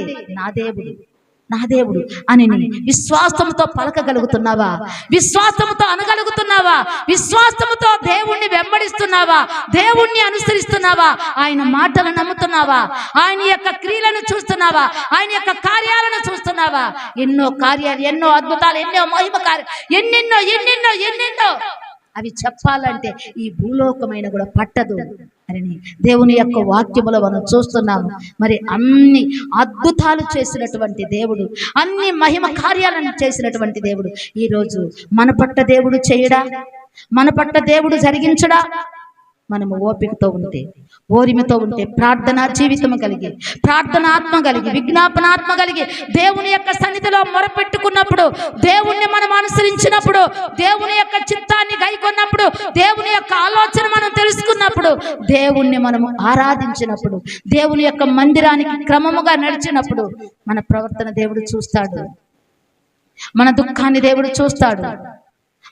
నా దేవుడు అని విశ్వాసంతో పలకగలుగుతున్నావా? విశ్వాసంతో అనగలుగుతున్నావా? విశ్వాసంతో దేవుణ్ణి వెంబడిస్తున్నావా? దేవుణ్ణి అనుసరిస్తున్నావా? ఆయన మాటలు నమ్ముతున్నావా? ఆయన యొక్క క్రియలను చూస్తున్నావా? ఆయన యొక్క కార్యాలను చూస్తున్నావా? ఎన్నో కార్యాలు, ఎన్నో అద్భుతాలు, ఎన్నో మహిమ కార్యాలు, ఎన్నెన్నో అవి చెప్పాలంటే ఈ భూలోకమైన కూడా పట్టదు అని దేవుని యొక్క వాక్యములో మనం చూస్తున్నాము. మరి అన్ని అద్భుతాలు చేసినటువంటి దేవుడు, అన్ని మహిమ కార్యాలను చేసినటువంటి దేవుడు ఈరోజు మన పట్ల దేవుడు చేయడా, మన పట్ల దేవుడు జరిగించడా? మనము ఓపికతో ఉంటే, ఓరిమితో ఉంటే, ప్రార్థనా జీవితం కలిగి, ప్రార్థనాత్మ కలిగి, విజ్ఞాపనాత్మ కలిగి దేవుని యొక్క సన్నిధిలో మొరపెట్టుకున్నప్పుడు, దేవుణ్ణి మనం అనుసరించినప్పుడు, దేవుని యొక్క చిత్తాన్ని గైకొన్నప్పుడు, దేవుని యొక్క ఆలోచన మనం తెలుసుకున్నప్పుడు, దేవుణ్ణి మనము ఆరాధించినప్పుడు, దేవుని యొక్క మందిరానికి క్రమముగా నడిచినప్పుడు మన ప్రవర్తన దేవుడు చూస్తాడు, మన దుఃఖాన్ని దేవుడు చూస్తాడు,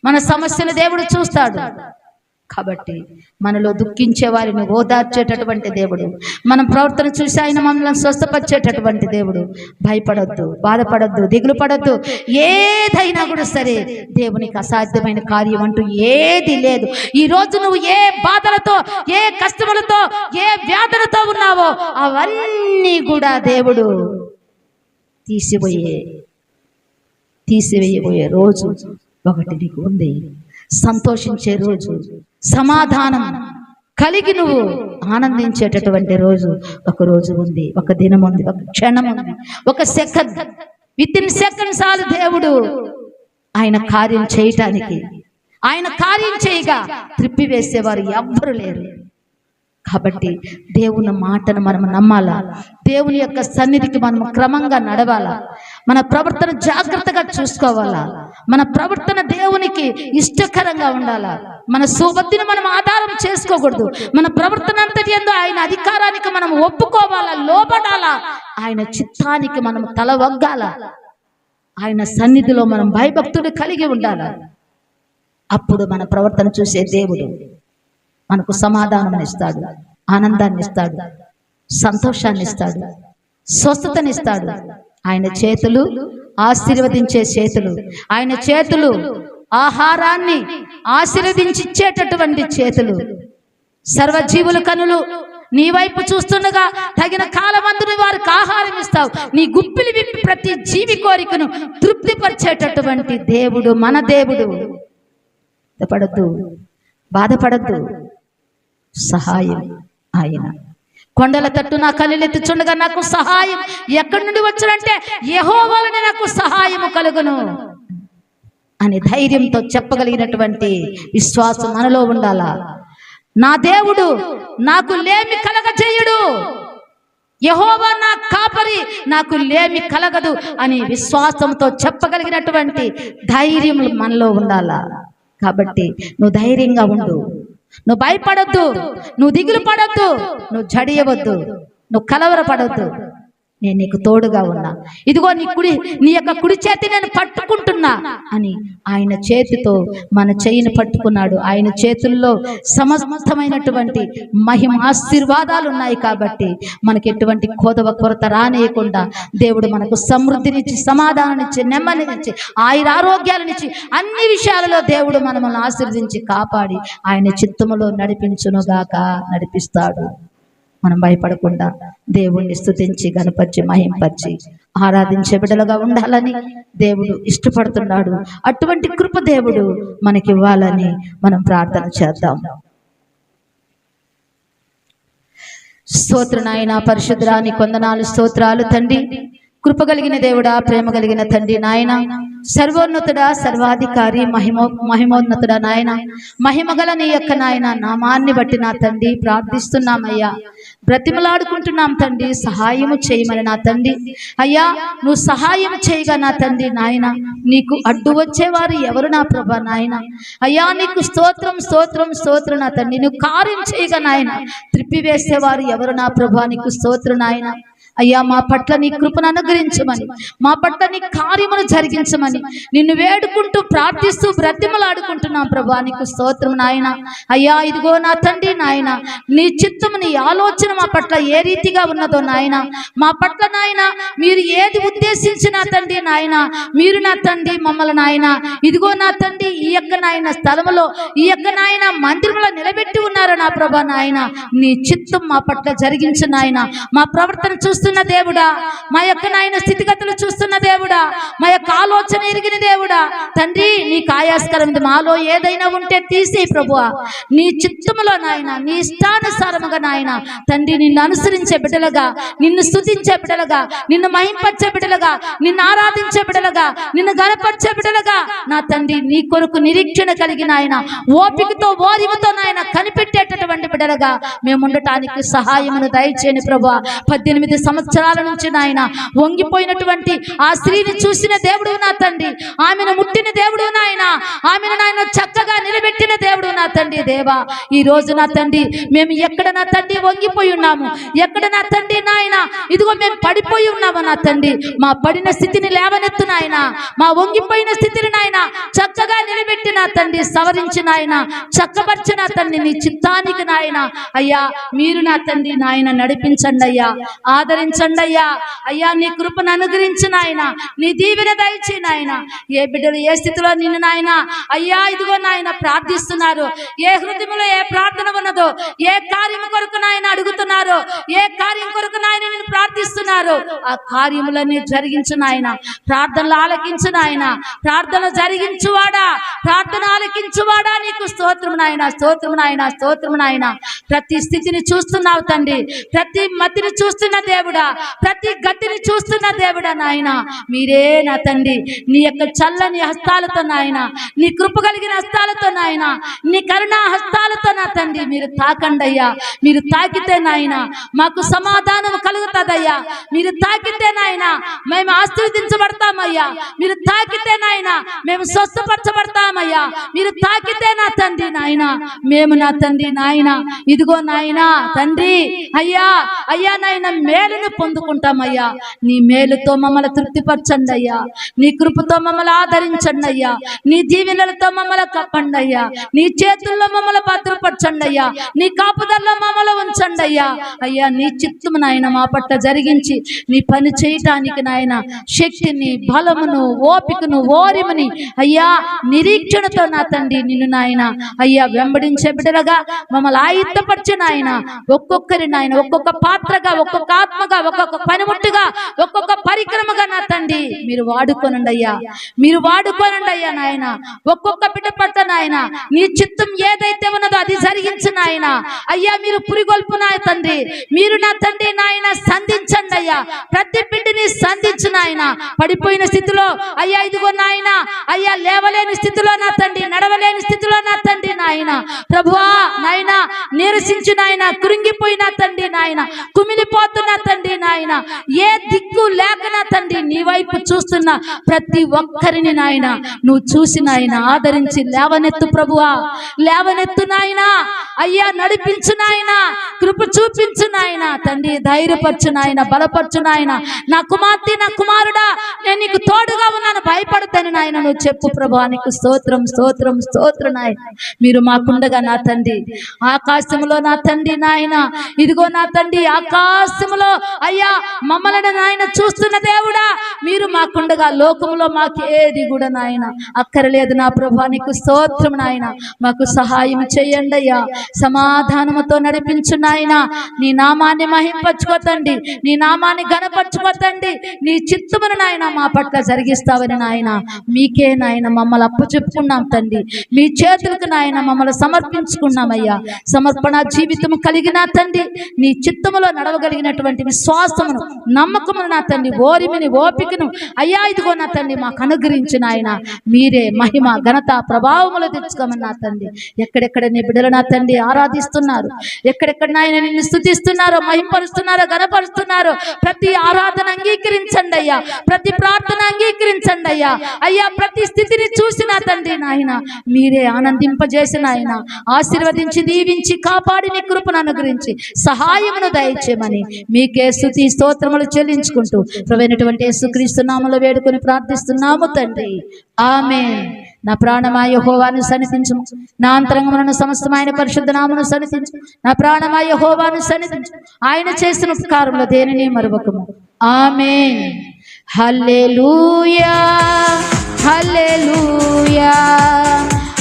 మన సమస్యను దేవుడు చూస్తాడు. కాబట్టి మనలో దుఃఖించే వారిని ఓదార్చేటటువంటి దేవుడు, మన ప్రవర్తన చూసి ఆయన మనల్ని స్వస్థపరిచేటటువంటి దేవుడు. భయపడొద్దు, బాధపడొద్దు, దిగులు పడొద్దు. ఏదైనా కూడా సరే దేవునికి అసాధ్యమైన కార్యం అంటూ ఏది లేదు. ఈ రోజు నువ్వు ఏ బాధలతో, ఏ కష్టములతో, ఏ వ్యాధులతో ఉన్నావో అవన్నీ కూడా దేవుడు తీసివేయబోయే రోజు ఒకటి నీకు ఉంది. సంతోషించే రోజు, సమాధానం కలిగి నువ్వు ఆనందించేటటువంటి రోజు ఒక రోజు ఉంది, ఒక దినం ఉంది, ఒక క్షణం ఉంది, ఒక సెకండ్, వితిన్ సెకండ్స్ చాలు దేవుడు ఆయన కార్యం చేయటానికి. ఆయన కార్యం చేయగా త్రిప్పివేసేవారు ఎవ్వరు లేరు. కాబట్టి దేవుని మాటను మనం నమ్మాలా, దేవుని యొక్క సన్నిధికి మనం క్రమంగా నడవాలా, మన ప్రవర్తన జాగ్రత్తగా చూసుకోవాలా, మన ప్రవర్తన దేవునికి ఇష్టకరంగా ఉండాలా, మన సుబుద్ధిని మనం ఆధారం చేసుకోకూడదు. మన ప్రవర్తన అంతటి యందు ఆయన అధికారానికి మనం ఒప్పుకోవాలా, లోబడాలా, ఆయన చిత్తానికి మనం తల వగ్గాల, ఆయన సన్నిధిలో మనం భయభక్తులు కలిగి ఉండాలా. అప్పుడు మన ప్రవర్తన చూసే దేవుడు మనకు సమాధానం ఇస్తాడు, ఆనందాన్ని ఇస్తాడు, సంతోషాన్ని ఇస్తాడు, స్వస్థతనిస్తాడు, ఆయన చేతులు ఆశీర్వదించే చేతులు, ఆయన చేతులు ఆహారాన్ని ఆశీర్వదించిచ్చేటటువంటి చేతులు. సర్వజీవుల కనులు నీ వైపు చూస్తుండగా తగిన కాలమందుని వారికి ఆహారం ఇస్తావు. నీ గుప్పిలి విప్పి ప్రతి జీవి కోరికను తృప్తిపరిచేటటువంటి దేవుడు మన దేవుడు. బాధపడద్దు. సహాయం ఆయన. కొండల తట్టు నా కళ్ళెత్తుచుండగా నాకు సహాయం ఎక్కడి నుండి వచ్చునంటే యెహోవా వలన నాకు సహాయము కలుగును అని ధైర్యంతో చెప్పగలిగినటువంటి విశ్వాసం మనలో ఉండాలా. నా దేవుడు నాకు లేమి కలగజేయుడు, యెహోవా నా కాపరి, నాకు లేమి కలగదు అని విశ్వాసంతో చెప్పగలిగినటువంటి ధైర్యం మనలో ఉండాలా. కాబట్టి నువ్వు ధైర్యంగా ఉండు, నువ్వు భయపడొద్దు, నువ్వు దిగులు పడొద్దు, నువ్వు జడియవద్దు, నువ్వు కలవరపడొద్దు. నేను నీకు తోడుగా ఉన్నా, ఇదిగో నీ యొక్క కుడి చేతి నేను పట్టుకుంటున్నా అని ఆయన చేతితో మన చేయిని పట్టుకున్నాడు. ఆయన చేతుల్లో సమస్తమైనటువంటి మహిమ ఆశీర్వాదాలు ఉన్నాయి. కాబట్టి మనకి ఎటువంటి కొరత రానియకుండా దేవుడు మనకు సమృద్ధినిచ్చి, సమాధానాన్నిచ్చి, నెమ్మదినిచ్చి, ఆయురారోగ్యాలనిచ్చి, అన్ని విషయాలలో దేవుడు మనల్ని ఆశీర్వదించి కాపాడి ఆయన చిత్తములో నడిపిస్తాడు. మనం భయపడకుండా దేవుణ్ణి స్తుతించి, గణపరిచి, మహింపరిచి ఆరాధించే బిడ్డలుగా ఉండాలని దేవుడు ఇష్టపడుతున్నాడు. అటువంటి కృప దేవుడు మనకి ఇవ్వాలని మనం ప్రార్థన చేద్దాం. స్తోత్రం నాయన, పరిశుద్ధుడా, నీ వందనాలు, స్తోత్రాలు తండ్రి. కృప కలిగిన దేవుడా, ప్రేమ కలిగిన తండ్రి నాయన, సర్వోన్నతుడా, సర్వాధికారి, మహిమోన్నతుడా నాయన, మహిమగల నీ యొక్క నాయన నామాన్ని బట్టి నా తండ్రి ప్రార్థిస్తున్నామయ్యా, బ్రతిమలాడుకుంటున్నాం తండ్రి. సహాయము చేయమని నా తండ్రి అయ్యా, నువ్వు సహాయం చేయగా నా తండ్రి నాయన, నీకు అడ్డు వచ్చేవారు ఎవరు నా ప్రభా నాయన అయ్యా, నీకు స్తోత్రం స్తోత్రం స్తోత్రం నా తండ్రి. నువ్వు కార్యం చేయగా నాయన త్రిప్పివేసేవారు ఎవరు నా ప్రభా, నీకు స్తోత్రం నాయన అయ్యా. మా పట్ల నీ కృపను అనుగ్రహించమని, మా పట్ల నీ కార్యమును జరిగించమని నిన్ను వేడుకుంటూ ప్రార్థిస్తూ బ్రతిమలాడుకుంటున్నాం ప్రభా, నీకు స్తోత్రం నాయన అయ్యా. ఇదిగో నా తండ్రి నాయన, నీ చిత్తము, నీ ఆలోచన మా పట్ల ఏ రీతిగా ఉన్నదో నాయన, మా పట్ల నాయన మీరు ఏది ఉద్దేశించినా తండ్రి నాయన, మీరు నా తండ్రి మమ్మల్ని నాయన ఇదిగో నా తండ్రి ఈ యొక్క నాయన స్థలములో, ఈ యొక్క నాయన మందిరంలో నిలబెట్టి ఉన్నారు నా ప్రభా నాయన. నీ చిత్తం మా పట్ల జరిగించు నాయన. మా ప్రవర్తన చూస్తున్న దేవుడా, మా యొక్క నాయన స్థితిగతులు చూస్తున్న దేవుడా, మా యొక్క ఆలోచన ఎరిగిన దేవుడా తండ్రి, నీకు ఆయాస్కరం మాలో ఏదైనా ఉంటే తీసి ప్రభువా, నీ చిత్తములో నాయన, నీ ఇష్టానుసారముగా నాయన తండ్రి నిన్ను అనుసరించే బిడ్డలుగా, నిన్ను స్తుతించే బిడ్డలుగా, నిన్ను మహింపరిచే బిడ్డలుగా, నిన్ను ఆరాధించే బిడ్డలుగా, నిన్ను గణపరిచే బిడ్డలుగా నా తండ్రి నీ కొరకు నిరీక్షణ కలిగిన ఆయన ఓపికతో ఓరిమతో నాయన కనిపెట్టేటటువంటి బిడ్డలుగా మేము ఉండటానికి సహాయమును దయచేయని ప్రభువా. 18 సంవత్సరాల నుంచి నాయన వంగిపోయినటువంటి ఆ స్త్రీని చూసిన దేవుడు నా తండ్రి, ఆమెను ముట్టిన దేవుడు నాయన, ఆమెను నాయన చక్కగా నిలబెట్టిన దేవుడు నా తండ్రి దేవా. ఈ రోజు నా తండ్రి మేము ఎక్కడ నా తండ్రి వంగిపోయి ఉన్నాము, ఎక్కడ నా తండ్రి నాయన ఇదిగో మేము పడిపోయి ఉన్నాము నా తండ్రి, మా పడిన స్థితిని లేవనెత్తు నాయన, మా వంగిపోయిన స్థితిని నాయన చక్కగా నిలబెట్టి నా తండ్రి సవరించి నాయన చక్కపరిచి నా తండ్రి నీ చిత్తానికి నాయన అయ్యా మీరు నా తండ్రి నాయన నడిపించండి అయ్యా, ఆదరించండి అయ్యా. అయ్యా నీ కృపను అనుగ్రహించు నాయన, నీ దీవెన దయచి నాయన. ఏ బిడ్డలు ఏ స్థితిలో నిన్ను నాయన అయ్యా ఇదిగో నాయన ప్రార్థిస్తున్నారు, ఏ హృదయంలో ఏ ప్రార్థన ఉన్నదో, ఏ కార్యం కొరకు నాయన అడుగుతున్నారు, ఏ కార్యం కొరకు నాయన నేను ప్రార్థిస్తున్నారు, ఆ కార్యములన్నీ జరిగించు నాయన. ప్రార్థనలు ఆలకించు నాయన, ప్రార్థన జరిగించువాడా, ప్రార్థన ఆలకించువాడా నీకు స్తోత్రం నాయన, స్తోత్రం నాయన, స్తోత్రం నాయన. ప్రతి స్థితిని చూస్తున్నావు తండ్రి, ప్రతి మతిని చూస్తున్న దేవుడా, ప్రతి గతిని చూస్తున్న దేవుడా నాయన. మీరే నా తండ్రి నీ యొక్క చల్లని హస్తాలతో నాయన, నీ కృప కలిగిన హస్తాలతో నాయన, నీ కరుణా హస్తాలతో నా తండ్రి మీరు తాకండి అయ్యా. మీరు తాకితే నాయన మాకు సమాధానం కలుగుతుందయ్యా, మీరు తాకితే నాయన మేము ఆశీర్వదించబడతామయ్యా, మీరు తాకితే నాయన మేము స్వస్థపరచబడతామయ్యా, మీరు తాకితే నా తండ్రి నాయన మేము నా తండ్రి నాయన ఇదిగో నాయన తండ్రి అయ్యా అయ్యా నాయన మేలును పొందుకుంటామయ్యా. నీ మేలుతో మమ్మల్ని తృప్తిపరచండి అయ్యా, నీ కృపతో మమ్మల్ని ఆదరించండి అయ్యా, నీ దీవెనలతో మమ్మల్ని కప్పండి అయ్యా, నీ చేతుల్లో మమ్మల్ని భద్రపరచండి అయ్యా, నీ కాపుదల్లో మమ్మల్ని ఉంచండి అయ్యా. అయ్యా నీ చిత్తము నాయన మా పట్ల జరిగించి నీ పని చేయటానికి నాయన శక్తిని, బలమును, ఓపికను, ఓరిమని అయ్యా నిరీక్షణతో నా తండ్రి నిన్ను నాయన అయ్యా వెంబడించే బిడ్డలుగా మమ్మల్ని ఆయుత్తపరిచిన ఆయన ఒక్కొక్కరి నాయన ఒక్కొక్క పాత్రగా, ఒక్కొక్క ఆత్మగా, ఒక్కొక్క పనిముట్టుగా, ఒక్కొక్క పరిక్రమగా నా తండ్రి మీరు వాడుకోనండి అయ్యా, మీరు వాడుకోనండి అయ్యా నాయన. ఒక్కొక్క బిడ్డ పట్ల నాయన నీ చిత్తం ఏదైతే ఉన్నదో అది జరిగించిన ఆయన అయ్యా మీరు పురిగొల్పు నా తండ్రి, మీరు నా తండ్రి నాయన సంధించండి అయ్యా. ప్రతి బిడ్డని సంధించిన ఆయన పడిపోయిన స్థితిలో అయ్యా ఇదిగో నాయన అయ్యా లేవలేని స్థితిలో నా తండ్రి, నడవలేని స్థితిలో నా తండ్రి నాయన ప్రభువా నాయన నీరసించిన ఆయన, కృంగిపోయిన తండ్రి నాయన, కుమిలిపోతున్న తండ్రి నాయన, ఏ దిక్కు లేక నా తండ్రి నీ వైపు చూస్తున్న ప్రతి ఒక్కరిని నాయన నువ్వు చూసి నాయన ఆదరించి లేవనెత్తు ప్రభువా, లేవనెత్తు నాయన అయ్యా, నడిపించు నాయన, కృప చూపించు నాయన తండ్రి, ధైర్యపరచు నాయన, బలపరచు నాయన. నా కుమార్తె, నా కుమారుడా నేను నీకు తోడుగా ఉన్నాను, భయపడతాను నాయన నువ్వు చెప్పు ప్రభువా. నీకు స్తోత్రం, స్తోత్రం, స్తోత్రం నాయన. మీరు మాకుండగా నా తండ్రి ఆకాశంలో నా తండ్రి నాయన ఇదిగో నా తండ్రి ఆకాశంలో అయ్యా మమ్మల్ని నాయన చూస్తున్న దేవుడా మీరు మాకుండగా లోకంలో మాకు ఏది కూడా నాయన అక్కరలేదు నా ప్రభువా. నీకు స్తోత్రం నాయన. మాకు సహాయం చేయండి అయ్యా, సమాధానముతో నడిపించు నాయన. నీ నామాన్ని మహింపరచుకోతండి, నీ నామాన్ని గణపరచుకోతండి. నీ చిత్తమును నాయన మా పట్ల జరిగిస్తావని నాయన మీకే నాయన మమ్మల్ని అప్పచెప్పుకున్నాం తండ్రి, మీ చేతులకు నాయన మమ్మల్ని సమర్పించుకున్నామయ్యా. సమర్పణ జీవితం కలిగిన తండ్రి, నీ చిత్తములో నడవగలిగినటువంటి విశ్వాసమును, నమ్మకమును నా తండ్రి, ఓరిమిని, ఓపికను అయ్యా ఇదిగో నా తండ్రి మాకు అనుగ్రహించిన ఆయన మీరే మహిమ, ఘనత, ప్రభావములు తెచ్చుకోమని నా తండ్రి. ఎక్కడెక్కడ నీ బిడ్డలు నా తండ్రి ఆరాధిస్తున్నారు, ఎక్కడెక్కడ నాయన నిన్ను స్తుతిస్తున్నారో, మహింపరుస్తున్నారో, గణపరుస్తున్నారో ప్రతి ఆరాధన అంగీకరించండి అయ్యా, ప్రతి ప్రార్థన అంగీకరించండి అయ్యా. అయ్యా ప్రతి స్థితిని చూసిన తండ్రి నాయన మీరే ఆనందింపజేసిన ఆయన ఆశీర్వదించి, దీవించి, కాపాడి నీ కృపను అనుగ్రహించి సహాయమును దయచేయమని మీకే స్తుతి స్తోత్రములు చెల్లించుకుంటూ ప్రభువైనటువంటి యేసుక్రీస్తు నామములో వేడుకొని ప్రార్థిస్తున్నాము తండ్రి, ఆమేన్. నా ప్రాణమా యెహోవాను సన్నిధించుము, నా అంతరంగములను సమస్తమైన పరిశుద్ధ నామమును సన్నిధించు. నా ప్రాణమా యెహోవాను సన్నిధించు, ఆయన చేసిన ఉపకారములో దేనిని మరువకము. ఆమేన్. హల్లెలూయా, హల్లెలూయా,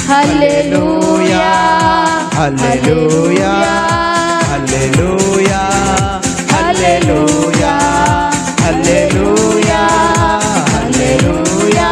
హల్లెలూయా, హల్లెలూయా, హల్లెలూయా, హల్లెలూయా, హల్లెలూయా, హల్లెలూయా.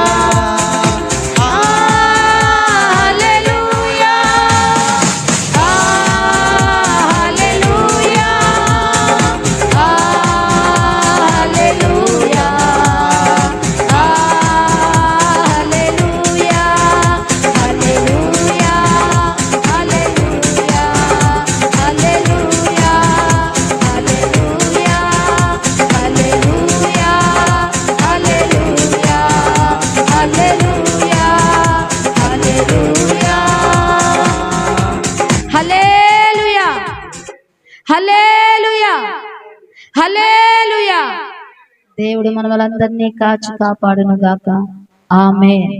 హల్లెలూయా, హల్లెలూయా. దేవుడు మనలందరినీ కాచి కాపాడును గాక. ఆమేన్.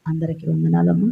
అందరికీ వందనాలమ్మ.